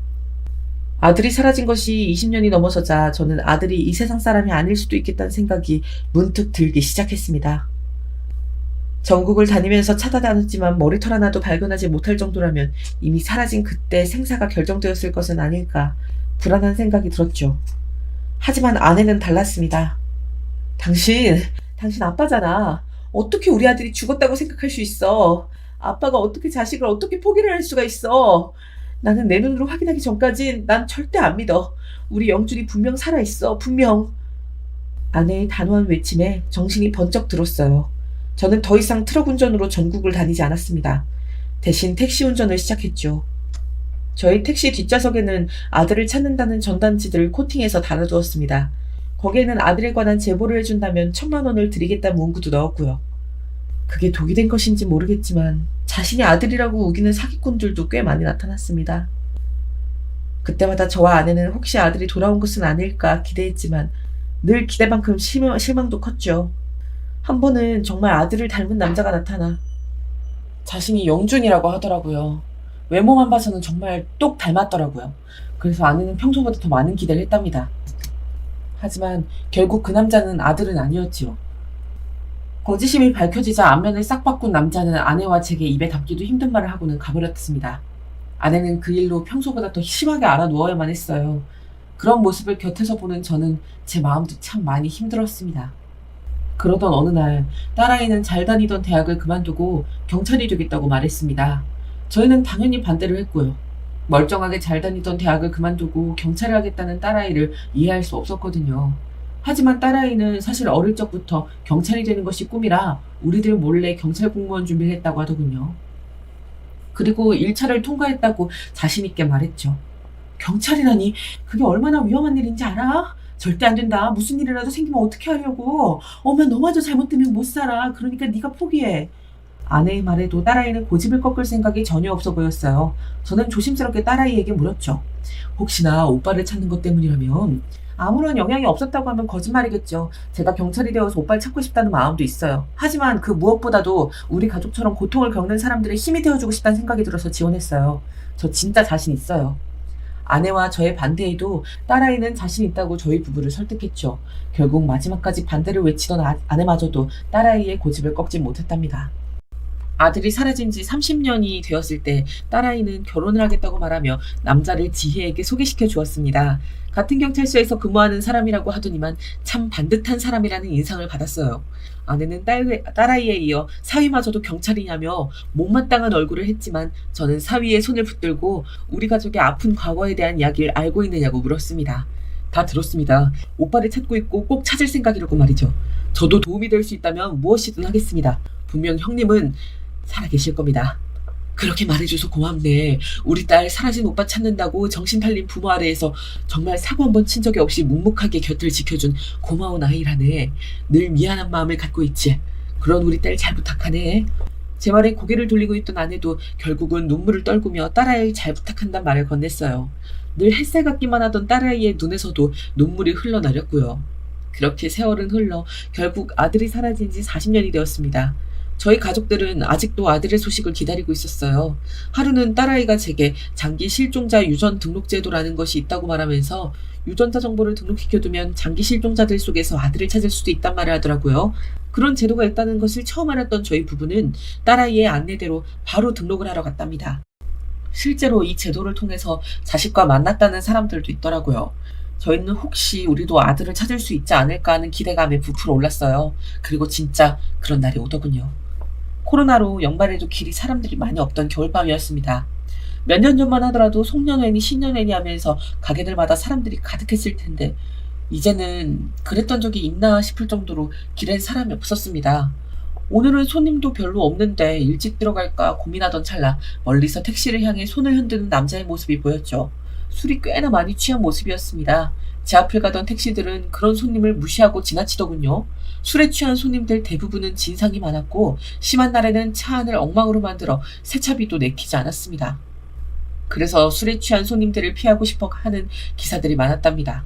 아들이 사라진 것이 20년이 넘어서자 저는 아들이 이 세상 사람이 아닐 수도 있겠다는 생각이 문득 들기 시작했습니다. 전국을 다니면서 찾아다녔지만 머리털 하나도 발견하지 못할 정도라면 이미 사라진 그때 생사가 결정되었을 것은 아닐까 불안한 생각이 들었죠. 하지만 아내는 달랐습니다. 당신 아빠잖아. 어떻게 우리 아들이 죽었다고 생각할 수 있어? 아빠가 어떻게 자식을 어떻게 포기를 할 수가 있어? 나는 내 눈으로 확인하기 전까진 난 절대 안 믿어. 우리 영준이 분명 살아있어. 분명. 아내의 단호한 외침에 정신이 번쩍 들었어요. 저는 더 이상 트럭 운전으로 전국을 다니지 않았습니다. 대신 택시 운전을 시작했죠. 저희 택시 뒷좌석에는 아들을 찾는다는 전단지들을 코팅해서 달아두었습니다. 거기에는 아들에 관한 제보를 해준다면 1,000만 원을 드리겠다는 문구도 넣었고요. 그게 독이 된 것인지 모르겠지만 자신이 아들이라고 우기는 사기꾼들도 꽤 많이 나타났습니다. 그때마다 저와 아내는 혹시 아들이 돌아온 것은 아닐까 기대했지만 늘 기대만큼 실망도 컸죠. 한 번은 정말 아들을 닮은 남자가 나타나 자신이 영준이라고 하더라고요. 외모만 봐서는 정말 똑 닮았더라고요. 그래서 아내는 평소보다 더 많은 기대를 했답니다. 하지만 결국 그 남자는 아들은 아니었지요. 거짓임이 밝혀지자 안면을 싹 바꾼 남자는 아내와 제게 입에 담기도 힘든 말을 하고는 가버렸습니다. 아내는 그 일로 평소보다 더 심하게 알아누워야만 했어요. 그런 모습을 곁에서 보는 저는 제 마음도 참 많이 힘들었습니다. 그러던 어느 날 딸아이는 잘 다니던 대학을 그만두고 경찰이 되겠다고 말했습니다. 저희는 당연히 반대를 했고요. 멀쩡하게 잘 다니던 대학을 그만두고 경찰을 하겠다는 딸아이를 이해할 수 없었거든요. 하지만 딸아이는 사실 어릴 적부터 경찰이 되는 것이 꿈이라 우리들 몰래 경찰 공무원 준비를 했다고 하더군요. 그리고 1차를 통과했다고 자신있게 말했죠. 경찰이라니 그게 얼마나 위험한 일인지 알아? 절대 안 된다. 무슨 일이라도 생기면 어떻게 하려고. 엄마 너마저 잘못되면 못 살아. 그러니까 네가 포기해. 아내의 말에도 딸아이는 고집을 꺾을 생각이 전혀 없어 보였어요. 저는 조심스럽게 딸아이에게 물었죠. 혹시나 오빠를 찾는 것 때문이라면? 아무런 영향이 없었다고 하면 거짓말이겠죠. 제가 경찰이 되어서 오빠를 찾고 싶다는 마음도 있어요. 하지만 그 무엇보다도 우리 가족처럼 고통을 겪는 사람들의 힘이 되어주고 싶다는 생각이 들어서 지원했어요. 저 진짜 자신 있어요. 아내와 저의 반대에도 딸아이는 자신 있다고 저희 부부를 설득했죠. 결국 마지막까지 반대를 외치던 아내마저도 딸아이의 고집을 꺾지 못했답니다. 아들이 사라진 지 30년이 되었을 때 딸아이는 결혼을 하겠다고 말하며 남자를 지혜에게 소개시켜 주었습니다. 같은 경찰서에서 근무하는 사람이라고 하더니만 참 반듯한 사람이라는 인상을 받았어요. 아내는 딸아이에 이어 사위마저도 경찰이냐며 못마땅한 얼굴을 했지만 저는 사위의 손을 붙들고 우리 가족의 아픈 과거에 대한 이야기를 알고 있느냐고 물었습니다. 다 들었습니다. 오빠를 찾고 있고 꼭 찾을 생각이라고 말이죠. 저도 도움이 될 수 있다면 무엇이든 하겠습니다. 분명 형님은 살아계실 겁니다. 그렇게 말해줘서 고맙네. 우리 딸 사라진 오빠 찾는다고 정신 팔린 부모 아래에서 정말 사고 한 번 친 적이 없이 묵묵하게 곁을 지켜준 고마운 아이라네. 늘 미안한 마음을 갖고 있지. 그런 우리 딸 잘 부탁하네. 제 말에 고개를 돌리고 있던 아내도 결국은 눈물을 떨구며 딸아이 잘 부탁한단 말을 건넸어요. 늘 햇살 같기만 하던 딸아이의 눈에서도 눈물이 흘러내렸고요. 그렇게 세월은 흘러 결국 아들이 사라진 지 40년이 되었습니다. 저희 가족들은 아직도 아들의 소식을 기다리고 있었어요. 하루는 딸아이가 제게 장기 실종자 유전 등록 제도라는 것이 있다고 말하면서 유전자 정보를 등록시켜두면 장기 실종자들 속에서 아들을 찾을 수도 있단 말을 하더라고요. 그런 제도가 있다는 것을 처음 알았던 저희 부부는 딸아이의 안내대로 바로 등록을 하러 갔답니다. 실제로 이 제도를 통해서 자식과 만났다는 사람들도 있더라고요. 저희는 혹시 우리도 아들을 찾을 수 있지 않을까 하는 기대감에 부풀어 올랐어요. 그리고 진짜 그런 날이 오더군요. 코로나로 연말에도 길이 사람들이 많이 없던 겨울밤이었습니다. 몇 년 전만 하더라도 송년회니 신년회니 하면서 가게들마다 사람들이 가득했을 텐데 이제는 그랬던 적이 있나 싶을 정도로 길엔 사람이 없었습니다. 오늘은 손님도 별로 없는데 일찍 들어갈까 고민하던 찰나 멀리서 택시를 향해 손을 흔드는 남자의 모습이 보였죠. 술이 꽤나 많이 취한 모습이었습니다. 제 앞을 가던 택시들은 그런 손님을 무시하고 지나치더군요. 술에 취한 손님들 대부분은 진상이 많았고 심한 날에는 차 안을 엉망으로 만들어 세차비도 내키지 않았습니다. 그래서 술에 취한 손님들을 피하고 싶어 하는 기사들이 많았답니다.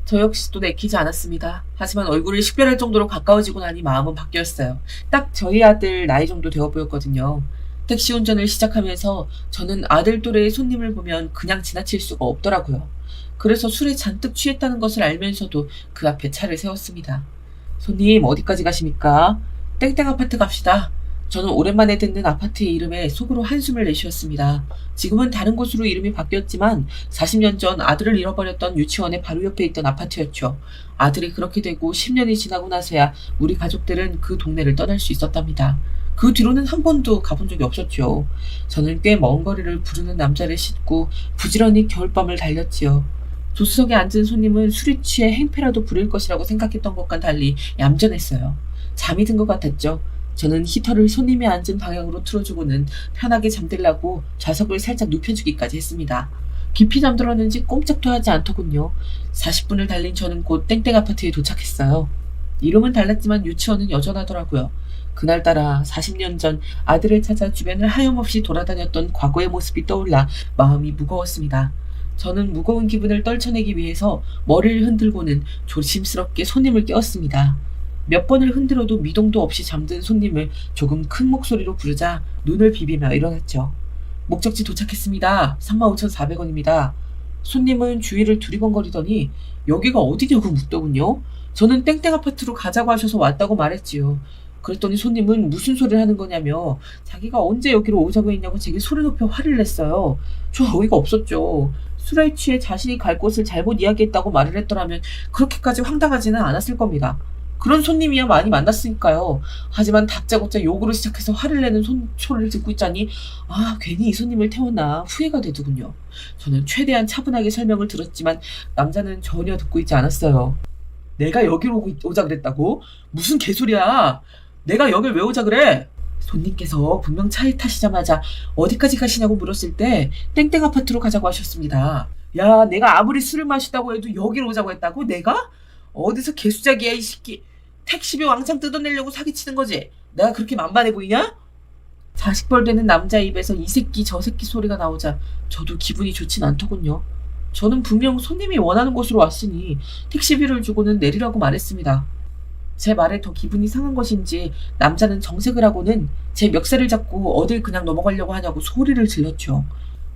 저 역시도 내키지 않았습니다. 하지만 얼굴을 식별할 정도로 가까워지고 나니 마음은 바뀌었어요. 딱 저희 아들 나이 정도 되어 보였거든요. 택시 운전을 시작하면서 저는 아들 또래의 손님을 보면 그냥 지나칠 수가 없더라고요. 그래서 술에 잔뜩 취했다는 것을 알면서도 그 앞에 차를 세웠습니다. 손님 어디까지 가십니까? 땡땡 아파트 갑시다. 저는 오랜만에 듣는 아파트의 이름에 속으로 한숨을 내쉬었습니다. 지금은 다른 곳으로 이름이 바뀌었지만 40년 전 아들을 잃어버렸던 유치원의 바로 옆에 있던 아파트였죠. 아들이 그렇게 되고 10년이 지나고 나서야 우리 가족들은 그 동네를 떠날 수 있었답니다. 그 뒤로는 한 번도 가본 적이 없었죠. 저는 꽤 먼 거리를 부르는 남자를 싣고 부지런히 겨울밤을 달렸지요. 조수석에 앉은 손님은 술이 취해 행패라도 부릴 것이라고 생각했던 것과는 달리 얌전했어요. 잠이 든 것 같았죠. 저는 히터를 손님이 앉은 방향으로 틀어주고는 편하게 잠들라고 좌석을 살짝 눕혀주기까지 했습니다. 깊이 잠들었는지 꼼짝도 하지 않더군요. 40분을 달린 저는 곧 땡땡 아파트에 도착했어요. 이름은 달랐지만 유치원은 여전하더라고요. 그날따라 40년 전 아들을 찾아 주변을 하염없이 돌아다녔던 과거의 모습이 떠올라 마음이 무거웠습니다. 저는 무거운 기분을 떨쳐내기 위해서 머리를 흔들고는 조심스럽게 손님을 깨웠습니다. 몇 번을 흔들어도 미동도 없이 잠든 손님을 조금 큰 목소리로 부르자 눈을 비비며 일어났죠. 목적지 도착했습니다. 35,400원입니다. 손님은 주위를 두리번거리더니 여기가 어디냐고 묻더군요. 저는 땡땡 아파트로 가자고 하셔서 왔다고 말했지요. 그랬더니 손님은 무슨 소리를 하는 거냐며 자기가 언제 여기로 오자고 했냐고 제게 소리 높여 화를 냈어요. 저 어이가 없었죠. 술에 취해 자신이 갈 곳을 잘못 이야기했다고 말을 했더라면 그렇게까지 황당하지는 않았을 겁니다. 그런 손님이야 많이 만났으니까요. 하지만 다짜고짜 욕으로 시작해서 화를 내는 소리를 듣고 있자니 괜히 이 손님을 태웠나 후회가 되더군요. 저는 최대한 차분하게 설명을 들었지만 남자는 전혀 듣고 있지 않았어요. 내가 여기로 오자 그랬다고? 무슨 개소리야. 내가 여길 왜 오자 그래? 손님께서 분명 차에 타시자마자 어디까지 가시냐고 물었을 때 땡땡 아파트로 가자고 하셨습니다. 야, 내가 아무리 술을 마시다고 해도 여기로 오자고 했다고? 내가? 어디서 개수작이야 이 새끼. 택시비 왕창 뜯어내려고 사기치는 거지? 내가 그렇게 만만해 보이냐? 자식벌 되는 남자 입에서 이 새끼 저 새끼 소리가 나오자 저도 기분이 좋진 않더군요. 저는 분명 손님이 원하는 곳으로 왔으니 택시비를 주고는 내리라고 말했습니다. 제 말에 더 기분이 상한 것인지 남자는 정색을 하고는 제 멱살을 잡고 어딜 그냥 넘어가려고 하냐고 소리를 질렀죠.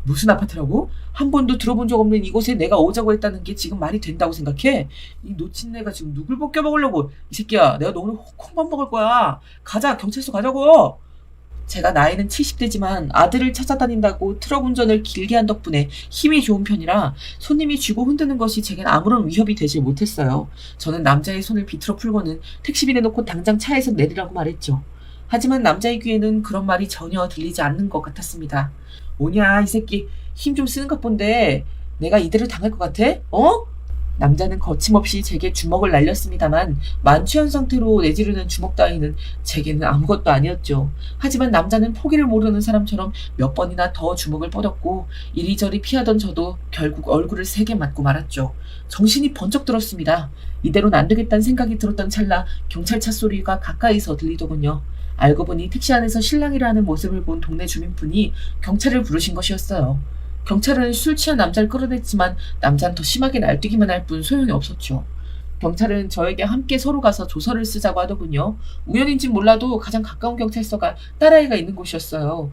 무슨 아파트라고? 한 번도 들어본 적 없는 이곳에 내가 오자고 했다는 게 지금 말이 된다고 생각해? 이 놓친내가 지금 누굴 벗겨먹으려고. 이 새끼야, 내가 너 오늘 콩밥 먹을 거야. 가자, 경찰서 가자고. 제가 나이는 70대지만 아들을 찾아다닌다고 트럭 운전을 길게 한 덕분에 힘이 좋은 편이라 손님이 쥐고 흔드는 것이 제겐 아무런 위협이 되질 못했어요. 저는 남자의 손을 비틀어 풀고는 택시비 내놓고 당장 차에서 내리라고 말했죠. 하지만 남자의 귀에는 그런 말이 전혀 들리지 않는 것 같았습니다. 뭐냐 이 새끼 힘 좀 쓰는 것 본데 내가 이대로 당할 것 같아? 어? 남자는 거침없이 제게 주먹을 날렸습니다만 만취한 상태로 내지르는 주먹 따위는 제게는 아무것도 아니었죠. 하지만 남자는 포기를 모르는 사람처럼 몇 번이나 더 주먹을 뻗었고 이리저리 피하던 저도 결국 얼굴을 세게 맞고 말았죠. 정신이 번쩍 들었습니다. 이대로는 안 되겠다는 생각이 들었던 찰나 경찰차 소리가 가까이서 들리더군요. 알고 보니 택시 안에서 실랑이를 하는 모습을 본 동네 주민분이 경찰을 부르신 것이었어요. 경찰은 술 취한 남자를 끌어냈지만 남자는 더 심하게 날뛰기만 할 뿐 소용이 없었죠. 경찰은 저에게 함께 서로 가서 조서를 쓰자고 하더군요. 우연인진 몰라도 가장 가까운 경찰서가 딸아이가 있는 곳이었어요.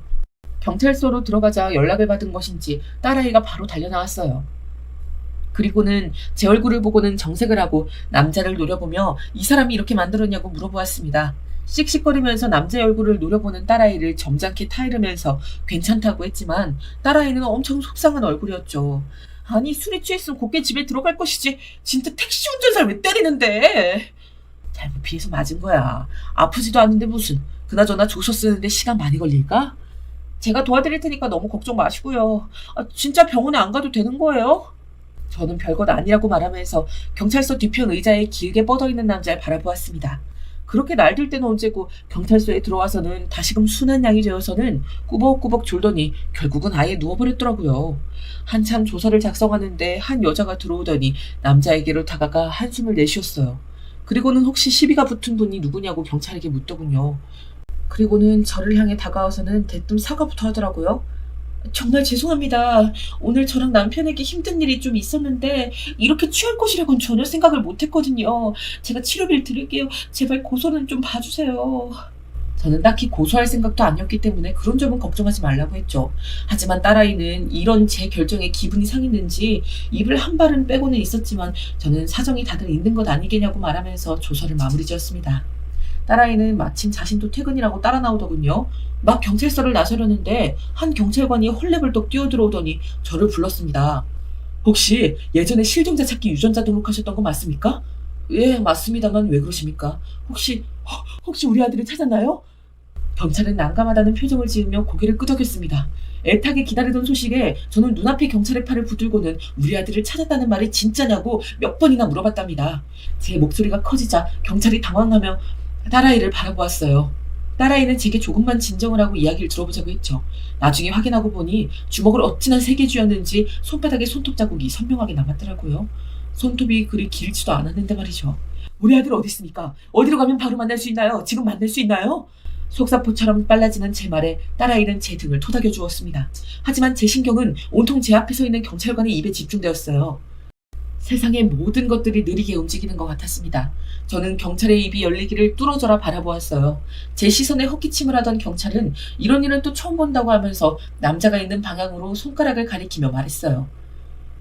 경찰서로 들어가자 연락을 받은 것인지 딸아이가 바로 달려나왔어요. 그리고는 제 얼굴을 보고는 정색을 하고 남자를 노려보며 이 사람이 이렇게 만들었냐고 물어보았습니다. 씩씩거리면서 남자의 얼굴을 노려보는 딸아이를 점잖게 타이르면서 괜찮다고 했지만 딸아이는 엄청 속상한 얼굴이었죠. 아니 술이 취했으면 곱게 집에 들어갈 것이지 진짜 택시 운전사를 왜 때리는데. 잘못 피해서 맞은 거야. 아프지도 않은데 무슨. 그나저나 조서 쓰는데 시간 많이 걸릴까? 제가 도와드릴 테니까 너무 걱정 마시고요. 진짜 병원에 안 가도 되는 거예요? 저는 별것 아니라고 말하면서 경찰서 뒤편 의자에 길게 뻗어있는 남자를 바라보았습니다. 그렇게 날들 때는 언제고 경찰서에 들어와서는 다시금 순한 양이 되어서는 꾸벅꾸벅 졸더니 결국은 아예 누워버렸더라고요. 한참 조서를 작성하는데 한 여자가 들어오더니 남자에게로 다가가 한숨을 내쉬었어요. 그리고는 혹시 시비가 붙은 분이 누구냐고 경찰에게 묻더군요. 그리고는 저를 향해 다가와서는 대뜸 사과부터 하더라고요. 정말 죄송합니다. 오늘 저랑 남편에게 힘든 일이 좀 있었는데 이렇게 취할 것이라고는 전혀 생각을 못했거든요. 제가 치료비를 드릴게요. 제발 고소는 좀 봐주세요. 저는 딱히 고소할 생각도 아니었기 때문에 그런 점은 걱정하지 말라고 했죠. 하지만 딸아이는 이런 제 결정에 기분이 상했는지 입을 한 발은 빼고는 있었지만 저는 사정이 다들 있는 것 아니겠냐고 말하면서 조서를 마무리 지었습니다. 딸아이는 마침 자신도 퇴근이라고 따라 나오더군요. 막 경찰서를 나서려는데 한 경찰관이 헐레벌떡 뛰어들어오더니 저를 불렀습니다. 혹시 예전에 실종자 찾기 유전자 등록하셨던 거 맞습니까? 예, 맞습니다만 왜 그러십니까? 혹시 우리 아들을 찾았나요? 경찰은 난감하다는 표정을 지으며 고개를 끄덕였습니다. 애타게 기다리던 소식에 저는 눈앞에 경찰의 팔을 붙들고는 우리 아들을 찾았다는 말이 진짜냐고 몇 번이나 물어봤답니다. 제 목소리가 커지자 경찰이 당황하며 딸아이를 바라보았어요. 딸아이는 제게 조금만 진정을 하고 이야기를 들어보자고 했죠. 나중에 확인하고 보니 주먹을 어찌나 세게 쥐었는지 손바닥에 손톱 자국이 선명하게 남았더라고요. 손톱이 그리 길지도 않았는데 말이죠. 우리 아들 어디 있습니까? 어디로 가면 바로 만날 수 있나요? 지금 만날 수 있나요? 속사포처럼 빨라지는 제 말에 딸아이는 제 등을 토닥여 주었습니다. 하지만 제 신경은 온통 제 앞에 서 있는 경찰관의 입에 집중되었어요. 세상의 모든 것들이 느리게 움직이는 것 같았습니다. 저는 경찰의 입이 열리기를 뚫어져라 바라보았어요. 제 시선에 헛기침을 하던 경찰은 이런 일은 또 처음 본다고 하면서 남자가 있는 방향으로 손가락을 가리키며 말했어요.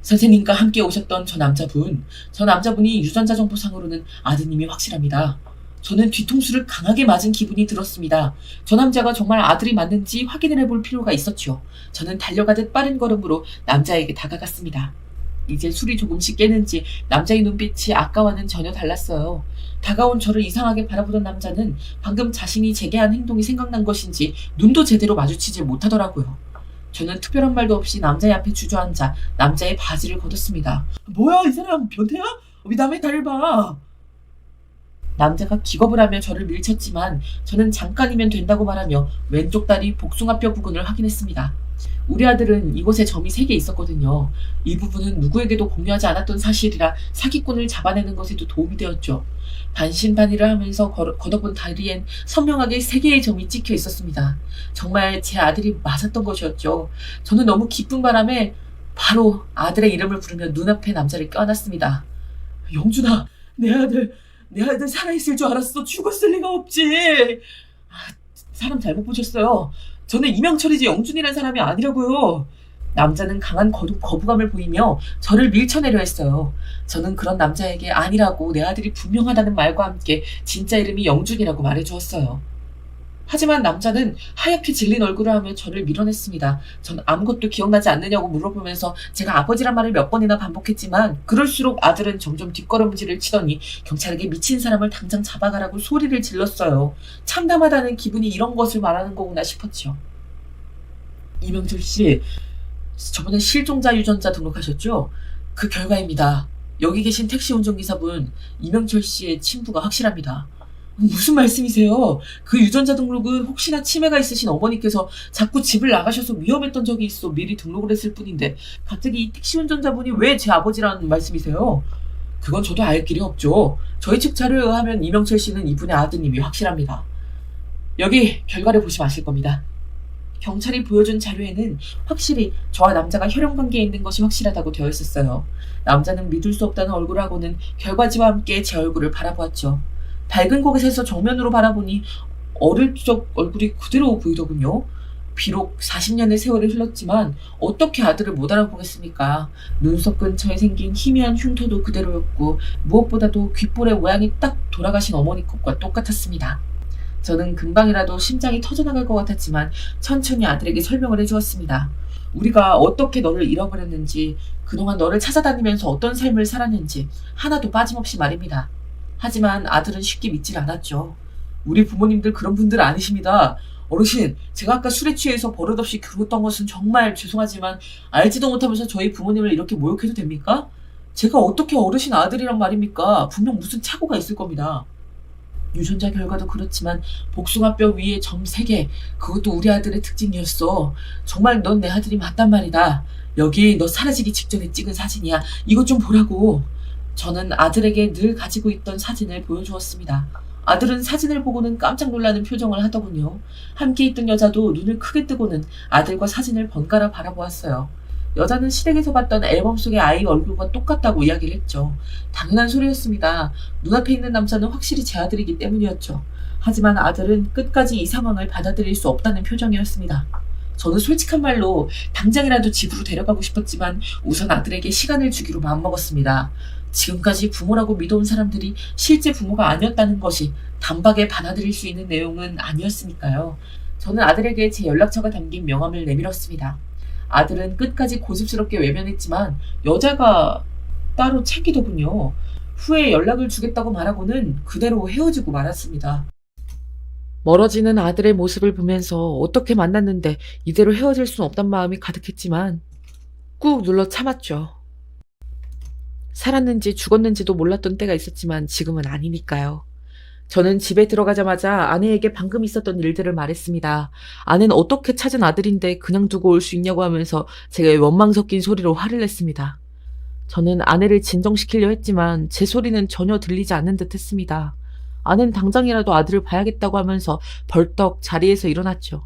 선생님과 함께 오셨던 저 남자분이 유전자 정보상으로는 아드님이 확실합니다. 저는 뒤통수를 강하게 맞은 기분이 들었습니다. 저 남자가 정말 아들이 맞는지 확인을 해볼 필요가 있었죠. 저는 달려가듯 빠른 걸음으로 남자에게 다가갔습니다. 이제 술이 조금씩 깨는지 남자의 눈빛이 아까와는 전혀 달랐어요. 다가온 저를 이상하게 바라보던 남자는 방금 자신이 제게 한 행동이 생각난 것인지 눈도 제대로 마주치질 못하더라고요. 저는 특별한 말도 없이 남자의 앞에 주저앉아 남자의 바지를 걷었습니다. 뭐야, 이 사람 변태야? 왜 남의 다리를 봐? 남자가 기겁을 하며 저를 밀쳤지만 저는 잠깐이면 된다고 말하며 왼쪽 다리 복숭아뼈 부근을 확인했습니다. 우리 아들은 이곳에 점이 3개 있었거든요. 이 부분은 누구에게도 공유하지 않았던 사실이라 사기꾼을 잡아내는 것에도 도움이 되었죠. 반신반의를 하면서 걷어본 다리엔 선명하게 3개의 점이 찍혀 있었습니다. 정말 제 아들이 맞았던 것이었죠. 저는 너무 기쁜 바람에 바로 아들의 이름을 부르며 눈앞에 남자를 껴안았습니다. 영준아, 내 아들 살아있을 줄 알았어. 죽었을 리가 없지. 사람 잘못 보셨어요. 저는 이명철이지 영준이란 사람이 아니라고요. 남자는 강한 거부감을 보이며 저를 밀쳐내려 했어요. 저는 그런 남자에게 아니라고 내 아들이 분명하다는 말과 함께 진짜 이름이 영준이라고 말해주었어요. 하지만 남자는 하얗게 질린 얼굴을 하며 저를 밀어냈습니다. 저는 아무것도 기억나지 않느냐고 물어보면서 제가 아버지란 말을 몇 번이나 반복했지만 그럴수록 아들은 점점 뒷걸음질을 치더니 경찰에게 미친 사람을 당장 잡아가라고 소리를 질렀어요. 참담하다는 기분이 이런 것을 말하는 거구나 싶었죠. 이명철 씨, 저번에 실종자 유전자 등록하셨죠? 그 결과입니다. 여기 계신 택시 운전기사분 이명철 씨의 친부가 확실합니다. 무슨 말씀이세요? 그 유전자 등록은 혹시나 치매가 있으신 어머니께서 자꾸 집을 나가셔서 위험했던 적이 있어 미리 등록을 했을 뿐인데 갑자기 이 택시 운전자분이 왜 제 아버지라는 말씀이세요? 그건 저도 알 길이 없죠. 저희 측 자료에 의하면 이명철 씨는 이분의 아드님이 확실합니다. 여기 결과를 보시면 아실 겁니다. 경찰이 보여준 자료에는 확실히 저와 남자가 혈연관계에 있는 것이 확실하다고 되어 있었어요. 남자는 믿을 수 없다는 얼굴하고는 결과지와 함께 제 얼굴을 바라보았죠. 밝은 곳에서 정면으로 바라보니 어릴 적 얼굴이 그대로 보이더군요. 비록 40년의 세월이 흘렀지만 어떻게 아들을 못 알아보겠습니까? 눈썹 근처에 생긴 희미한 흉터도 그대로였고 무엇보다도 귓볼의 모양이 딱 돌아가신 어머니 것과 똑같았습니다. 저는 금방이라도 심장이 터져나갈 것 같았지만 천천히 아들에게 설명을 해주었습니다. 우리가 어떻게 너를 잃어버렸는지, 그동안 너를 찾아다니면서 어떤 삶을 살았는지 하나도 빠짐없이 말입니다. 하지만 아들은 쉽게 믿질 않았죠. 우리 부모님들 그런 분들 아니십니다. 어르신, 제가 아까 술에 취해서 버릇없이 굴었던 것은 정말 죄송하지만 알지도 못하면서 저희 부모님을 이렇게 모욕해도 됩니까? 제가 어떻게 어르신 아들이란 말입니까? 분명 무슨 착오가 있을 겁니다. 유전자 결과도 그렇지만 복숭아뼈 위에 점 3개, 그것도 우리 아들의 특징이었어. 정말 넌 내 아들이 맞단 말이다. 여기 너 사라지기 직전에 찍은 사진이야. 이것 좀 보라고. 저는 아들에게 늘 가지고 있던 사진을 보여주었습니다. 아들은 사진을 보고는 깜짝 놀라는 표정을 하더군요. 함께 있던 여자도 눈을 크게 뜨고는 아들과 사진을 번갈아 바라보았어요. 여자는 시댁에서 봤던 앨범 속의 아이 얼굴과 똑같다고 이야기를 했죠. 당연한 소리였습니다. 눈앞에 있는 남자는 확실히 제 아들이기 때문이었죠. 하지만 아들은 끝까지 이 상황을 받아들일 수 없다는 표정이었습니다. 저는 솔직한 말로 당장이라도 집으로 데려가고 싶었지만 우선 아들에게 시간을 주기로 마음먹었습니다. 지금까지 부모라고 믿어온 사람들이 실제 부모가 아니었다는 것이 단박에 받아들일 수 있는 내용은 아니었으니까요. 저는 아들에게 제 연락처가 담긴 명함을 내밀었습니다. 아들은 끝까지 고집스럽게 외면했지만 여자가 따로 챙기더군요. 후에 연락을 주겠다고 말하고는 그대로 헤어지고 말았습니다. 멀어지는 아들의 모습을 보면서 어떻게 만났는데 이대로 헤어질 수는 없단 마음이 가득했지만 꾹 눌러 참았죠. 살았는지 죽었는지도 몰랐던 때가 있었지만 지금은 아니니까요. 저는 집에 들어가자마자 아내에게 방금 있었던 일들을 말했습니다. 아내는 어떻게 찾은 아들인데 그냥 두고 올 수 있냐고 하면서 제가 원망 섞인 소리로 화를 냈습니다. 저는 아내를 진정시키려 했지만 제 소리는 전혀 들리지 않는 듯 했습니다. 아내는 당장이라도 아들을 봐야겠다고 하면서 벌떡 자리에서 일어났죠.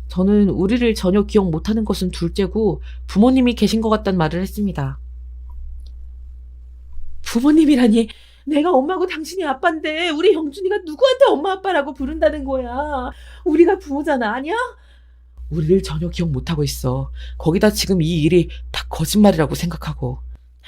저는 우리를 전혀 기억 못하는 것은 둘째고 부모님이 계신 것 같단 말을 했습니다. 부모님이라니, 내가 엄마고 당신이 아빠인데 우리 영준이가 누구한테 엄마 아빠라고 부른다는 거야. 우리가 부모잖아, 아니야? 우리를 전혀 기억 못하고 있어. 거기다 지금 이 일이 다 거짓말이라고 생각하고.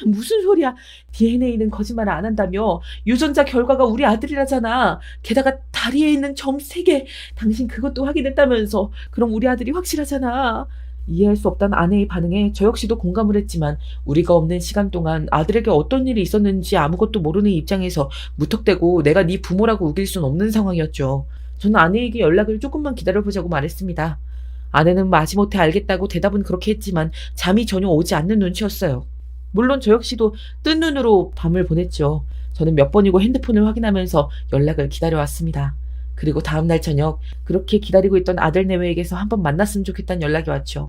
무슨 소리야. DNA는 거짓말 안 한다며. 유전자 결과가 우리 아들이라잖아. 게다가 다리에 있는 점 3개. 당신 그것도 확인했다면서. 그럼 우리 아들이 확실하잖아. 이해할 수 없다는 아내의 반응에 저 역시도 공감을 했지만 우리가 없는 시간 동안 아들에게 어떤 일이 있었는지 아무것도 모르는 입장에서 무턱대고 내가 네 부모라고 우길 순 없는 상황이었죠. 저는 아내에게 연락을 조금만 기다려보자고 말했습니다. 아내는 마지못해 알겠다고 대답은 그렇게 했지만 잠이 전혀 오지 않는 눈치였어요. 물론 저 역시도 뜬 눈으로 밤을 보냈죠. 저는 몇 번이고 핸드폰을 확인하면서 연락을 기다려왔습니다. 그리고 다음날 저녁 그렇게 기다리고 있던 아들 내외에게서 한번 만났으면 좋겠다는 연락이 왔죠.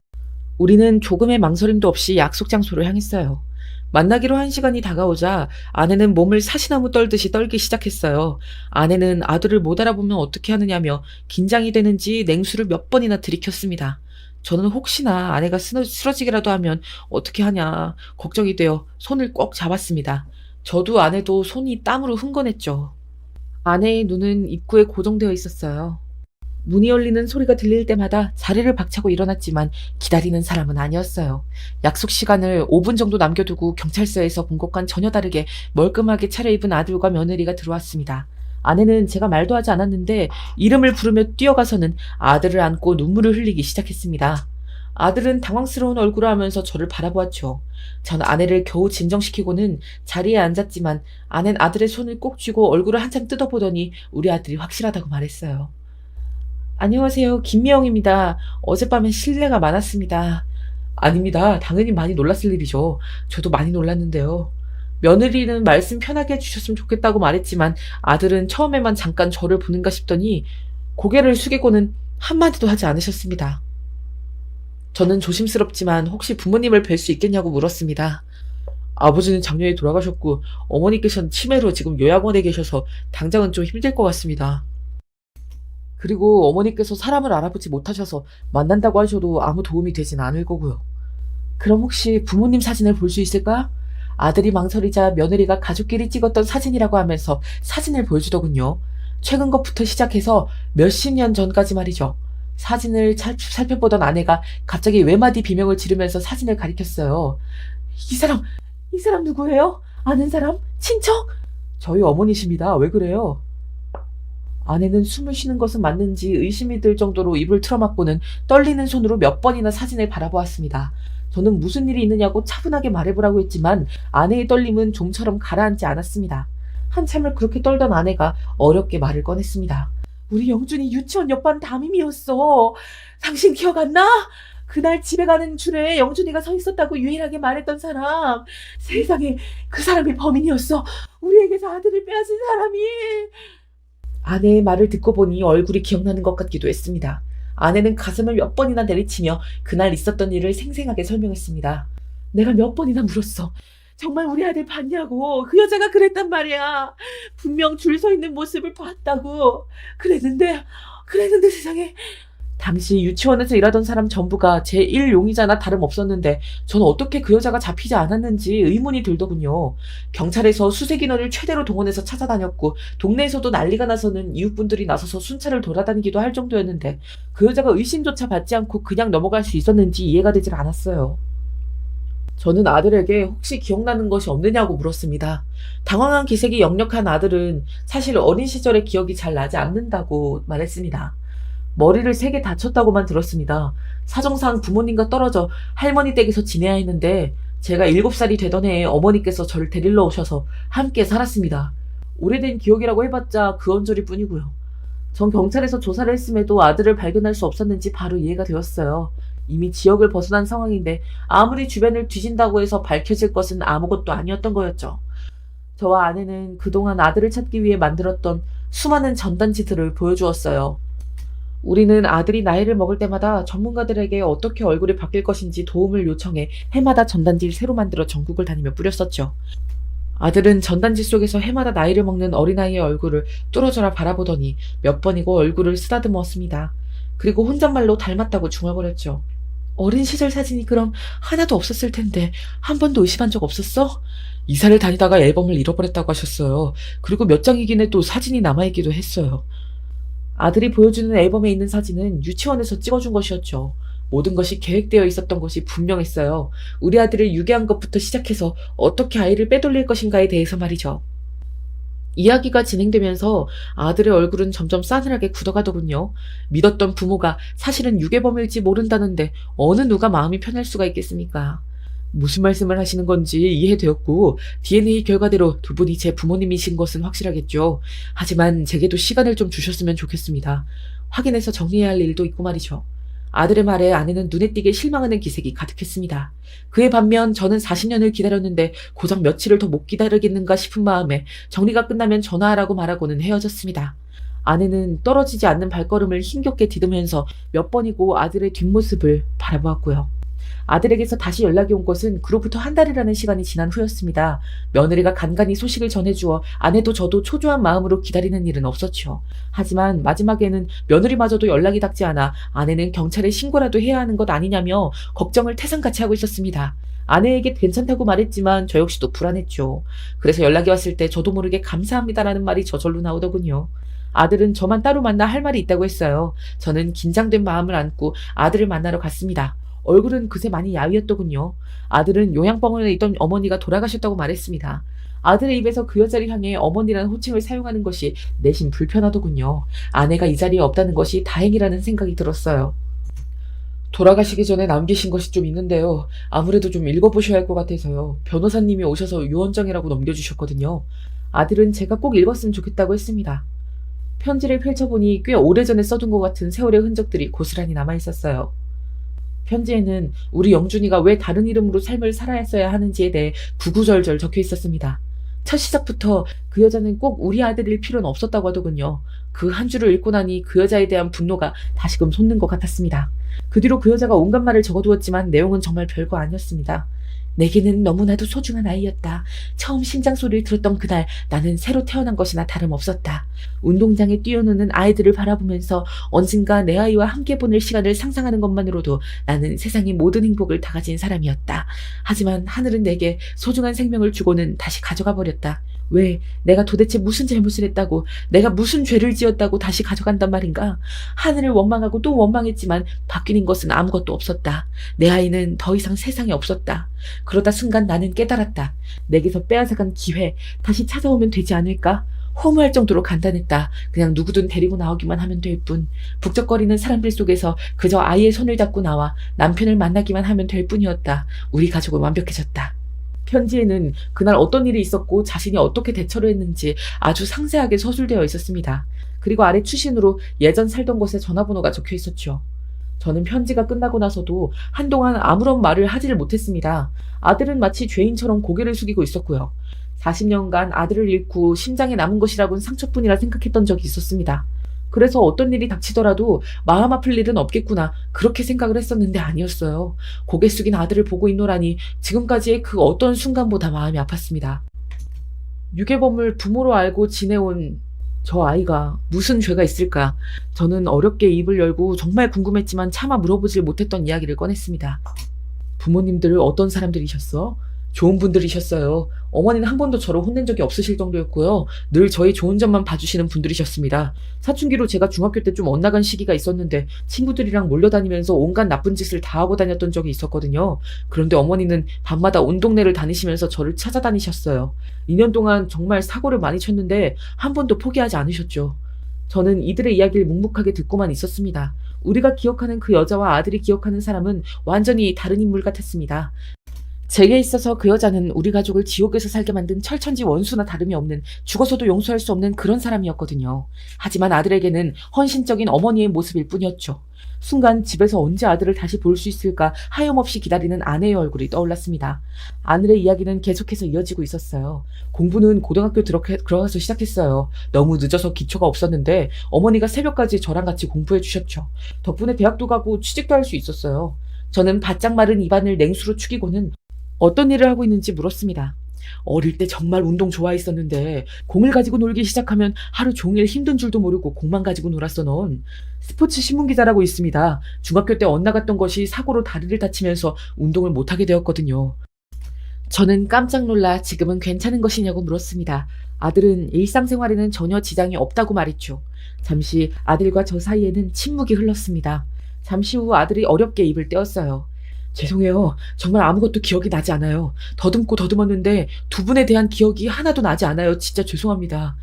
우리는 조금의 망설임도 없이 약속 장소로 향했어요. 만나기로 한 시간이 다가오자 아내는 몸을 사시나무 떨듯이 떨기 시작했어요. 아내는 아들을 못 알아보면 어떻게 하느냐며 긴장이 되는지 냉수를 몇 번이나 들이켰습니다. 저는 혹시나 아내가 쓰러지기라도 하면 어떻게 하냐 걱정이 되어 손을 꼭 잡았습니다. 저도 아내도 손이 땀으로 흥건했죠. 아내의 눈은 입구에 고정되어 있었어요. 문이 열리는 소리가 들릴 때마다 자리를 박차고 일어났지만 기다리는 사람은 아니었어요. 약속 시간을 5분 정도 남겨두고 경찰서에서 본 것과는 전혀 다르게 멀끔하게 차려입은 아들과 며느리가 들어왔습니다. 아내는 제가 말도 하지 않았는데 이름을 부르며 뛰어가서는 아들을 안고 눈물을 흘리기 시작했습니다. 아들은 당황스러운 얼굴을 하면서 저를 바라보았죠. 전 아내를 겨우 진정시키고는 자리에 앉았지만 아내는 아들의 손을 꼭 쥐고 얼굴을 한참 뜯어보더니 우리 아들이 확실하다고 말했어요. 안녕하세요. 김미영입니다. 어젯밤에 실례가 많았습니다. 아닙니다. 당연히 많이 놀랐을 일이죠. 저도 많이 놀랐는데요. 며느리는 말씀 편하게 해주셨으면 좋겠다고 말했지만 아들은 처음에만 잠깐 저를 보는가 싶더니 고개를 숙이고는 한마디도 하지 않으셨습니다. 저는 조심스럽지만 혹시 부모님을 뵐 수 있겠냐고 물었습니다. 아버지는 작년에 돌아가셨고 어머니께서는 치매로 지금 요양원에 계셔서 당장은 좀 힘들 것 같습니다. 그리고 어머니께서 사람을 알아보지 못하셔서 만난다고 하셔도 아무 도움이 되진 않을 거고요. 그럼 혹시 부모님 사진을 볼 수 있을까? 아들이 망설이자 며느리가 가족끼리 찍었던 사진이라고 하면서 사진을 보여주더군요. 최근 것부터 시작해서 몇십 년 전까지 말이죠. 사진을 살펴보던 아내가 갑자기 외마디 비명을 지르면서 사진을 가리켰어요. 이 사람 누구예요? 아는 사람? 친척? 저희 어머니십니다. 왜 그래요? 아내는 숨을 쉬는 것은 맞는지 의심이 들 정도로 입을 틀어막고는 떨리는 손으로 몇 번이나 사진을 바라보았습니다. 저는 무슨 일이 있느냐고 차분하게 말해보라고 했지만 아내의 떨림은 좀처럼 가라앉지 않았습니다. 한참을 그렇게 떨던 아내가 어렵게 말을 꺼냈습니다. 우리 영준이 유치원 옆반 담임이었어. 당신 기억 안 나? 그날 집에 가는 줄에 영준이가 서 있었다고 유일하게 말했던 사람. 세상에, 그 사람이 범인이었어. 우리에게서 아들을 빼앗은 사람이. 아내의 말을 듣고 보니 얼굴이 기억나는 것 같기도 했습니다. 아내는 가슴을 몇 번이나 내리치며 그날 있었던 일을 생생하게 설명했습니다. 내가 몇 번이나 물었어. 정말 우리 아들 봤냐고. 그 여자가 그랬단 말이야. 분명 줄 서 있는 모습을 봤다고. 그랬는데 세상에. 당시 유치원에서 일하던 사람 전부가 제1용의자나 다름없었는데 저는 어떻게 그 여자가 잡히지 않았는지 의문이 들더군요. 경찰에서 수색 인원을 최대로 동원해서 찾아다녔고 동네에서도 난리가 나서는 이웃분들이 나서서 순찰을 돌아다니기도 할 정도였는데 그 여자가 의심조차 받지 않고 그냥 넘어갈 수 있었는지 이해가 되질 않았어요. 저는 아들에게 혹시 기억나는 것이 없느냐고 물었습니다. 당황한 기색이 역력한 아들은 사실 어린 시절의 기억이 잘 나지 않는다고 말했습니다. 머리를 3개 다쳤다고만 들었습니다. 사정상 부모님과 떨어져 할머니 댁에서 지내야 했는데 제가 7살이 되던 해에 어머니께서 저를 데리러 오셔서 함께 살았습니다. 오래된 기억이라고 해봤자 그 언저리 뿐이고요. 전 경찰에서 조사를 했음에도 아들을 발견할 수 없었는지 바로 이해가 되었어요. 이미 지역을 벗어난 상황인데 아무리 주변을 뒤진다고 해서 밝혀질 것은 아무것도 아니었던 거였죠. 저와 아내는 그동안 아들을 찾기 위해 만들었던 수많은 전단지들을 보여주었어요. 우리는 아들이 나이를 먹을 때마다 전문가들에게 어떻게 얼굴이 바뀔 것인지 도움을 요청해 해마다 전단지를 새로 만들어 전국을 다니며 뿌렸었죠. 아들은 전단지 속에서 해마다 나이를 먹는 어린아이의 얼굴을 뚫어져라 바라보더니 몇 번이고 얼굴을 쓰다듬었습니다. 그리고 혼잣말로 닮았다고 중얼거렸죠. 어린 시절 사진이 그럼 하나도 없었을 텐데 한 번도 의심한 적 없었어? 이사를 다니다가 앨범을 잃어버렸다고 하셨어요. 그리고 몇 장이긴 해도 사진이 남아있기도 했어요. 아들이 보여주는 앨범에 있는 사진은 유치원에서 찍어준 것이었죠. 모든 것이 계획되어 있었던 것이 분명했어요. 우리 아들을 유괴한 것부터 시작해서 어떻게 아이를 빼돌릴 것인가에 대해서 말이죠. 이야기가 진행되면서 아들의 얼굴은 점점 싸늘하게 굳어가더군요. 믿었던 부모가 사실은 유괴범일지 모른다는데 어느 누가 마음이 편할 수가 있겠습니까? 무슨 말씀을 하시는 건지 이해되었고 DNA 결과대로 두 분이 제 부모님이신 것은 확실하겠죠. 하지만 제게도 시간을 좀 주셨으면 좋겠습니다. 확인해서 정리해야 할 일도 있고 말이죠. 아들의 말에 아내는 눈에 띄게 실망하는 기색이 가득했습니다. 그에 반면 저는 40년을 기다렸는데 고작 며칠을 더 못 기다리겠는가 싶은 마음에 정리가 끝나면 전화하라고 말하고는 헤어졌습니다. 아내는 떨어지지 않는 발걸음을 힘겹게 디디면서 몇 번이고 아들의 뒷모습을 바라보았고요. 아들에게서 다시 연락이 온 것은 그로부터 한 달이라는 시간이 지난 후였습니다. 며느리가 간간히 소식을 전해주어 아내도 저도 초조한 마음으로 기다리는 일은 없었죠. 하지만 마지막에는 며느리마저도 연락이 닿지 않아 아내는 경찰에 신고라도 해야 하는 것 아니냐며 걱정을 태산같이 하고 있었습니다. 아내에게 괜찮다고 말했지만 저 역시도 불안했죠. 그래서 연락이 왔을 때 저도 모르게 감사합니다라는 말이 저절로 나오더군요. 아들은 저만 따로 만나 할 말이 있다고 했어요. 저는 긴장된 마음을 안고 아들을 만나러 갔습니다. 얼굴은 그새 많이 야위었더군요. 아들은 요양병원에 있던 어머니가 돌아가셨다고 말했습니다. 아들의 입에서 그 여자를 향해 어머니라는 호칭을 사용하는 것이 내심 불편하더군요. 아내가 이 자리에 없다는 것이 다행이라는 생각이 들었어요. 돌아가시기 전에 남기신 것이 좀 있는데요. 아무래도 좀 읽어보셔야 할 것 같아서요. 변호사님이 오셔서 유언장이라고 넘겨주셨거든요. 아들은 제가 꼭 읽었으면 좋겠다고 했습니다. 편지를 펼쳐보니 꽤 오래전에 써둔 것 같은 세월의 흔적들이 고스란히 남아있었어요. 편지에는 우리 영준이가 왜 다른 이름으로 삶을 살아야 하는지에 대해 구구절절 적혀 있었습니다. 첫 시작부터 그 여자는 꼭 우리 아들일 필요는 없었다고 하더군요. 그 한 줄을 읽고 나니 그 여자에 대한 분노가 다시금 솟는 것 같았습니다. 그 뒤로 그 여자가 온갖 말을 적어두었지만 내용은 정말 별거 아니었습니다. 내게는 너무나도 소중한 아이였다. 처음 심장 소리를 들었던 그날 나는 새로 태어난 것이나 다름없었다. 운동장에 뛰어노는 아이들을 바라보면서 언젠가 내 아이와 함께 보낼 시간을 상상하는 것만으로도 나는 세상의 모든 행복을 다 가진 사람이었다. 하지만 하늘은 내게 소중한 생명을 주고는 다시 가져가 버렸다. 왜? 내가 도대체 무슨 잘못을 했다고, 내가 무슨 죄를 지었다고 다시 가져간단 말인가? 하늘을 원망하고 또 원망했지만 바뀌는 것은 아무것도 없었다. 내 아이는 더 이상 세상에 없었다. 그러다 순간 나는 깨달았다. 내게서 빼앗아간 기회, 다시 찾아오면 되지 않을까? 허무할 정도로 간단했다. 그냥 누구든 데리고 나오기만 하면 될 뿐. 북적거리는 사람들 속에서 그저 아이의 손을 잡고 나와 남편을 만나기만 하면 될 뿐이었다. 우리 가족은 완벽해졌다. 편지에는 그날 어떤 일이 있었고 자신이 어떻게 대처를 했는지 아주 상세하게 서술되어 있었습니다. 그리고 아래 추신으로 예전 살던 곳에 전화번호가 적혀 있었죠. 저는 편지가 끝나고 나서도 한동안 아무런 말을 하지를 못했습니다. 아들은 마치 죄인처럼 고개를 숙이고 있었고요. 40년간 아들을 잃고 심장에 남은 것이라곤 상처뿐이라 생각했던 적이 있었습니다. 그래서 어떤 일이 닥치더라도 마음 아플 일은 없겠구나 그렇게 생각을 했었는데 아니었어요. 고개 숙인 아들을 보고 있노라니 지금까지의 그 어떤 순간보다 마음이 아팠습니다. 유괴범을 부모로 알고 지내온 저 아이가 무슨 죄가 있을까? 저는 어렵게 입을 열고 정말 궁금했지만 차마 물어보질 못했던 이야기를 꺼냈습니다. 부모님들 어떤 사람들이셨어? 좋은 분들이셨어요. 어머니는 한 번도 저를 혼낸 적이 없으실 정도였고요. 늘 저희 좋은 점만 봐주시는 분들이셨습니다. 사춘기로 제가 중학교 때 좀 엇나간 시기가 있었는데 친구들이랑 몰려다니면서 온갖 나쁜 짓을 다 하고 다녔던 적이 있었거든요. 그런데 어머니는 밤마다 온 동네를 다니시면서 저를 찾아다니셨어요. 2년 동안 정말 사고를 많이 쳤는데 한 번도 포기하지 않으셨죠. 저는 이들의 이야기를 묵묵하게 듣고만 있었습니다. 우리가 기억하는 그 여자와 아들이 기억하는 사람은 완전히 다른 인물 같았습니다. 제게 있어서 그 여자는 우리 가족을 지옥에서 살게 만든 철천지 원수나 다름이 없는, 죽어서도 용서할 수 없는 그런 사람이었거든요. 하지만 아들에게는 헌신적인 어머니의 모습일 뿐이었죠. 순간 집에서 언제 아들을 다시 볼 수 있을까 하염없이 기다리는 아내의 얼굴이 떠올랐습니다. 아들의 이야기는 계속해서 이어지고 있었어요. 공부는 고등학교 들어가서 시작했어요. 너무 늦어서 기초가 없었는데 어머니가 새벽까지 저랑 같이 공부해 주셨죠. 덕분에 대학도 가고 취직도 할 수 있었어요. 저는 바짝 마른 입안을 냉수로 축이고는 어떤 일을 하고 있는지 물었습니다. 어릴 때 정말 운동 좋아했었는데 공을 가지고 놀기 시작하면 하루 종일 힘든 줄도 모르고 공만 가지고 놀았어 넌. 스포츠 신문기자라고 있습니다. 중학교 때 엇나갔던 것이 사고로 다리를 다치면서 운동을 못하게 되었거든요. 저는 깜짝 놀라 지금은 괜찮은 것이냐고 물었습니다. 아들은 일상생활에는 전혀 지장이 없다고 말했죠. 잠시 아들과 저 사이에는 침묵이 흘렀습니다. 잠시 후 아들이 어렵게 입을 떼었어요. 죄송해요. 정말 아무것도 기억이 나지 않아요. 더듬고 더듬었는데 두 분에 대한 기억이 하나도 나지 않아요. 진짜 죄송합니다.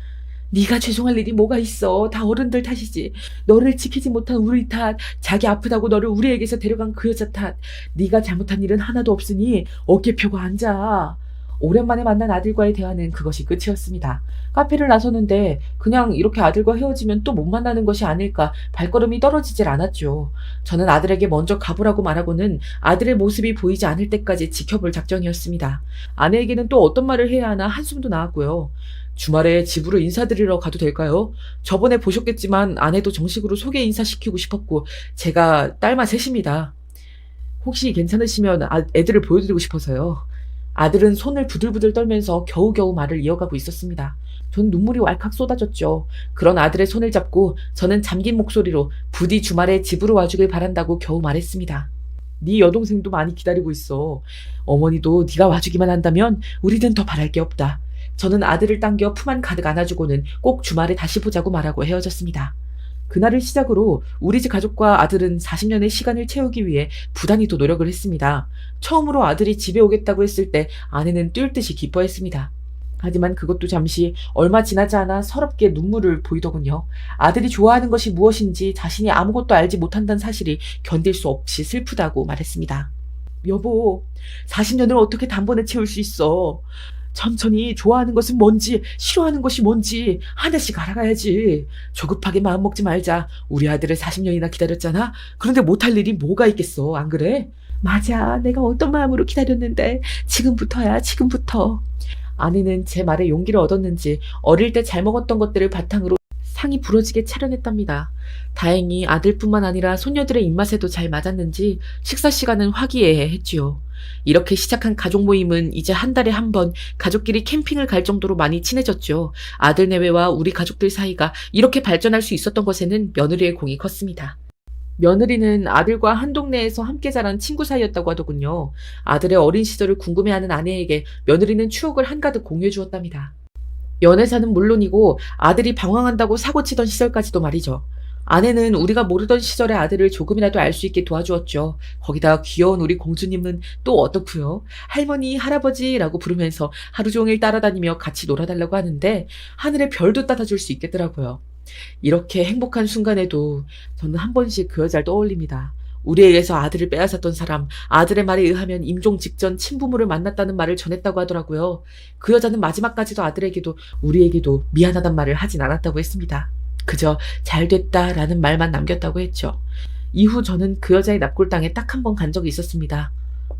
네가 죄송할 일이 뭐가 있어. 다 어른들 탓이지. 너를 지키지 못한 우리 탓, 자기 아프다고 너를 우리에게서 데려간 그 여자 탓. 네가 잘못한 일은 하나도 없으니 어깨 펴고 앉아. 오랜만에 만난 아들과의 대화는 그것이 끝이었습니다. 카페를 나서는데 그냥 이렇게 아들과 헤어지면 또 못 만나는 것이 아닐까 발걸음이 떨어지질 않았죠. 저는 아들에게 먼저 가보라고 말하고는 아들의 모습이 보이지 않을 때까지 지켜볼 작정이었습니다. 아내에게는 또 어떤 말을 해야 하나 한숨도 나왔고요. 주말에 집으로 인사드리러 가도 될까요? 저번에 보셨겠지만 아내도 정식으로 소개 인사시키고 싶었고 제가 딸만 셋입니다. 혹시 괜찮으시면 애들을 보여드리고 싶어서요. 아들은 손을 부들부들 떨면서 겨우겨우 말을 이어가고 있었습니다. 전 눈물이 왈칵 쏟아졌죠. 그런 아들의 손을 잡고 저는 잠긴 목소리로 부디 주말에 집으로 와주길 바란다고 겨우 말했습니다. 네 여동생도 많이 기다리고 있어. 어머니도 네가 와주기만 한다면 우리는 더 바랄 게 없다. 저는 아들을 당겨 품 안 가득 안아주고는 꼭 주말에 다시 보자고 말하고 헤어졌습니다. 그날을 시작으로 우리 집 가족과 아들은 40년의 시간을 채우기 위해 부단히 또 노력을 했습니다. 처음으로 아들이 집에 오겠다고 했을 때 아내는 뛸 듯이 기뻐했습니다. 하지만 그것도 잠시 얼마 지나지 않아 서럽게 눈물을 보이더군요. 아들이 좋아하는 것이 무엇인지 자신이 아무것도 알지 못한다는 사실이 견딜 수 없이 슬프다고 말했습니다. 여보, 40년을 어떻게 단번에 채울 수 있어? 천천히 좋아하는 것은 뭔지 싫어하는 것이 뭔지 하나씩 알아가야지. 조급하게 마음 먹지 말자. 우리 아들을 40년이나 기다렸잖아. 그런데 못할 일이 뭐가 있겠어. 안 그래? 맞아. 내가 어떤 마음으로 기다렸는데 지금부터야. 지금부터. 아내는 제 말에 용기를 얻었는지 어릴 때 잘 먹었던 것들을 바탕으로 상이 부러지게 차려냈답니다. 다행히 아들뿐만 아니라 손녀들의 입맛에도 잘 맞았는지 식사 시간은 화기애애했지요. 이렇게 시작한 가족 모임은 이제 한 달에 한 번 가족끼리 캠핑을 갈 정도로 많이 친해졌죠. 아들 내외와 우리 가족들 사이가 이렇게 발전할 수 있었던 것에는 며느리의 공이 컸습니다. 며느리는 아들과 한 동네에서 함께 자란 친구 사이였다고 하더군요. 아들의 어린 시절을 궁금해하는 아내에게 며느리는 추억을 한가득 공유해 주었답니다. 연애사는 물론이고 아들이 방황한다고 사고치던 시절까지도 말이죠. 아내는 우리가 모르던 시절의 아들을 조금이라도 알 수 있게 도와주었죠. 거기다 귀여운 우리 공주님은 또 어떻고요? 할머니, 할아버지라고 부르면서 하루 종일 따라다니며 같이 놀아달라고 하는데 하늘의 별도 따다줄 수 있겠더라고요. 이렇게 행복한 순간에도 저는 한 번씩 그 여자를 떠올립니다. 우리에게서 아들을 빼앗았던 사람, 아들의 말에 의하면 임종 직전 친부모를 만났다는 말을 전했다고 하더라고요. 그 여자는 마지막까지도 아들에게도 우리에게도 미안하단 말을 하진 않았다고 했습니다. 그저 잘됐다라는 말만 남겼다고 했죠. 이후 저는 그 여자의 납골당에 딱 한 번 간 적이 있었습니다.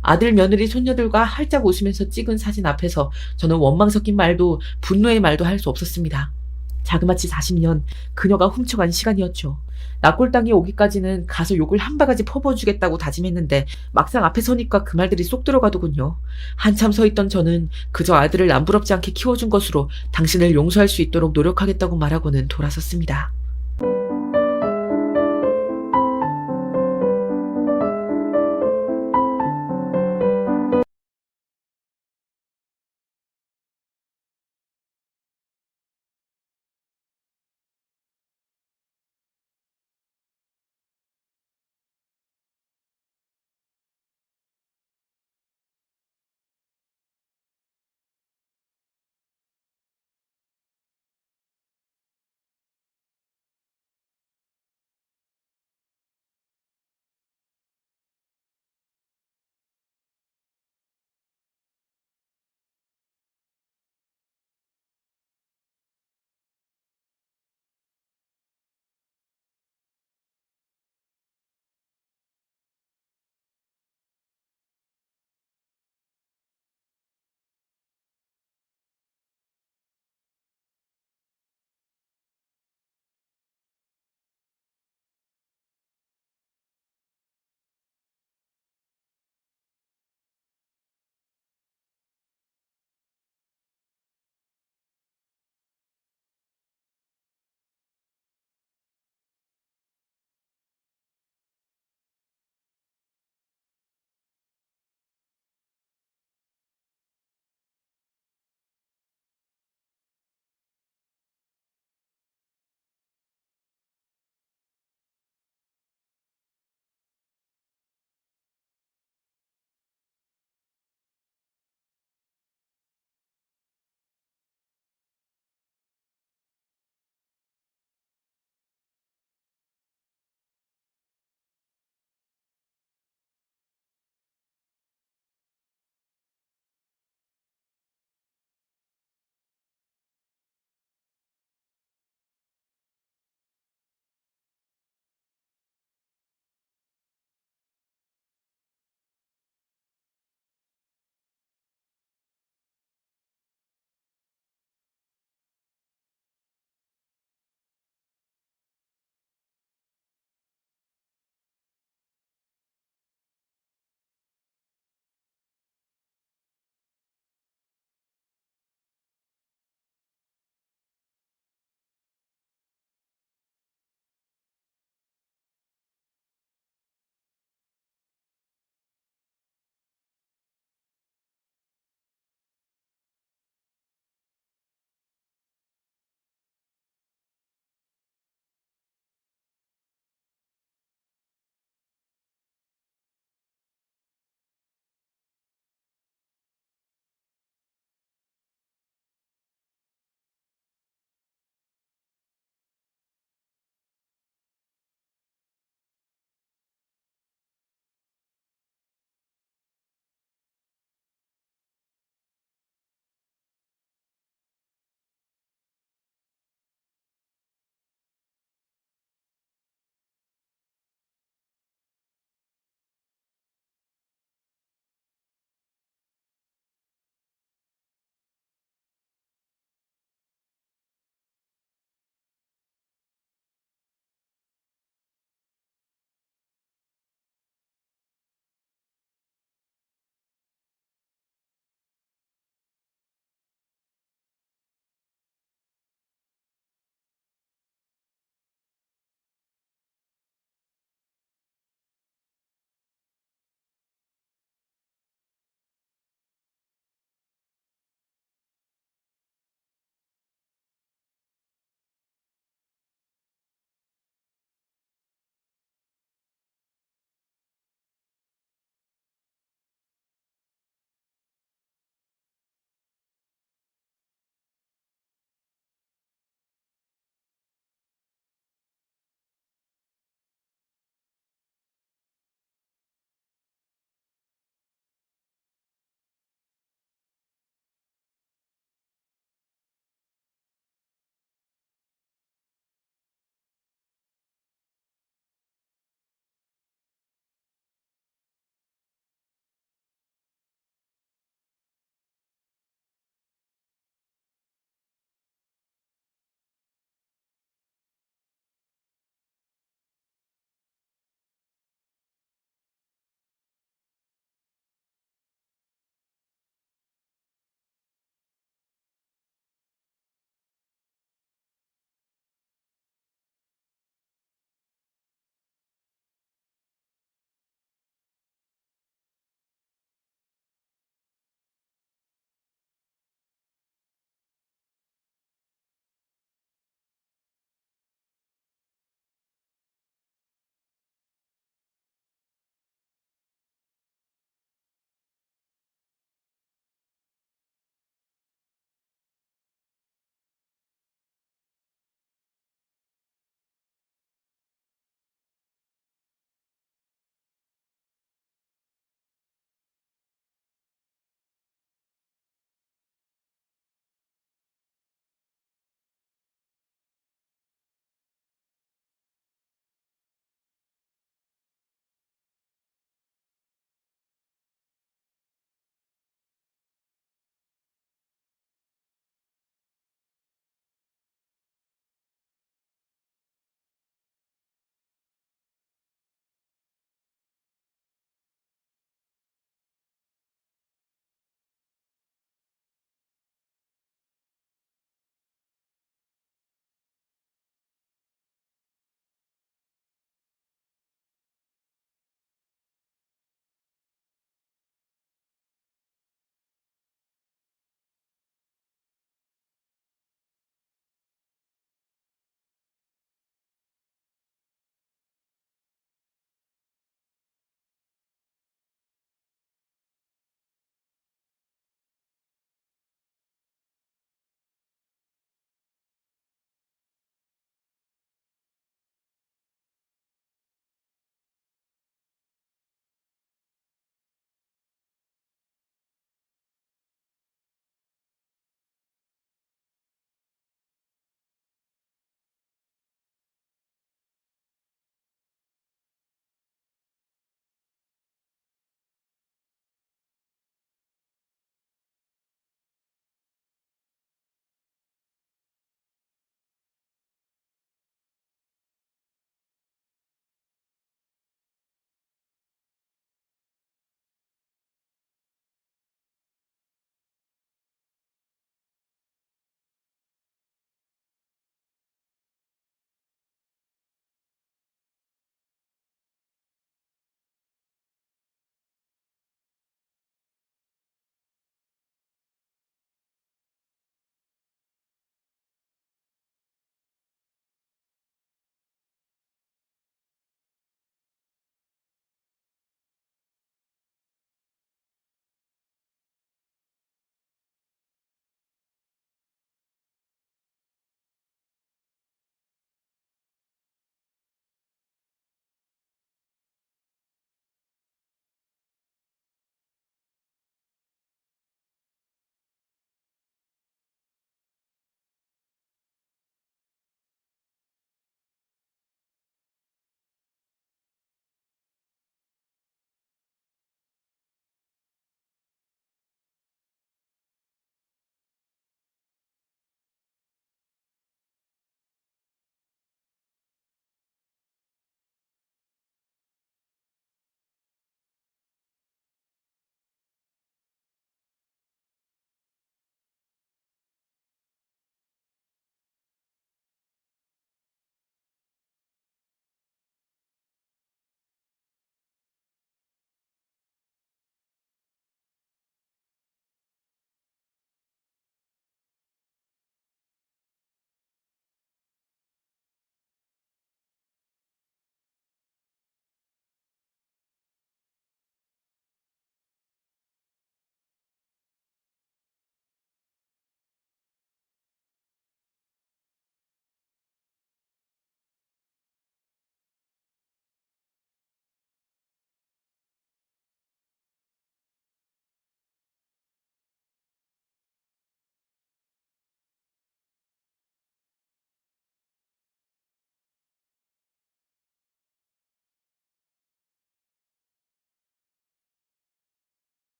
아들, 며느리, 손녀들과 활짝 웃으면서 찍은 사진 앞에서 저는 원망 섞인 말도 분노의 말도 할 수 없었습니다. 자그마치 40년, 그녀가 훔쳐간 시간이었죠. 납골당에 오기까지는 가서 욕을 한 바가지 퍼부어주겠다고 다짐했는데 막상 앞에 서니까 그 말들이 쏙 들어가더군요. 한참 서 있던 저는 그저 아들을 남부럽지 않게 키워준 것으로 당신을 용서할 수 있도록 노력하겠다고 말하고는 돌아섰습니다.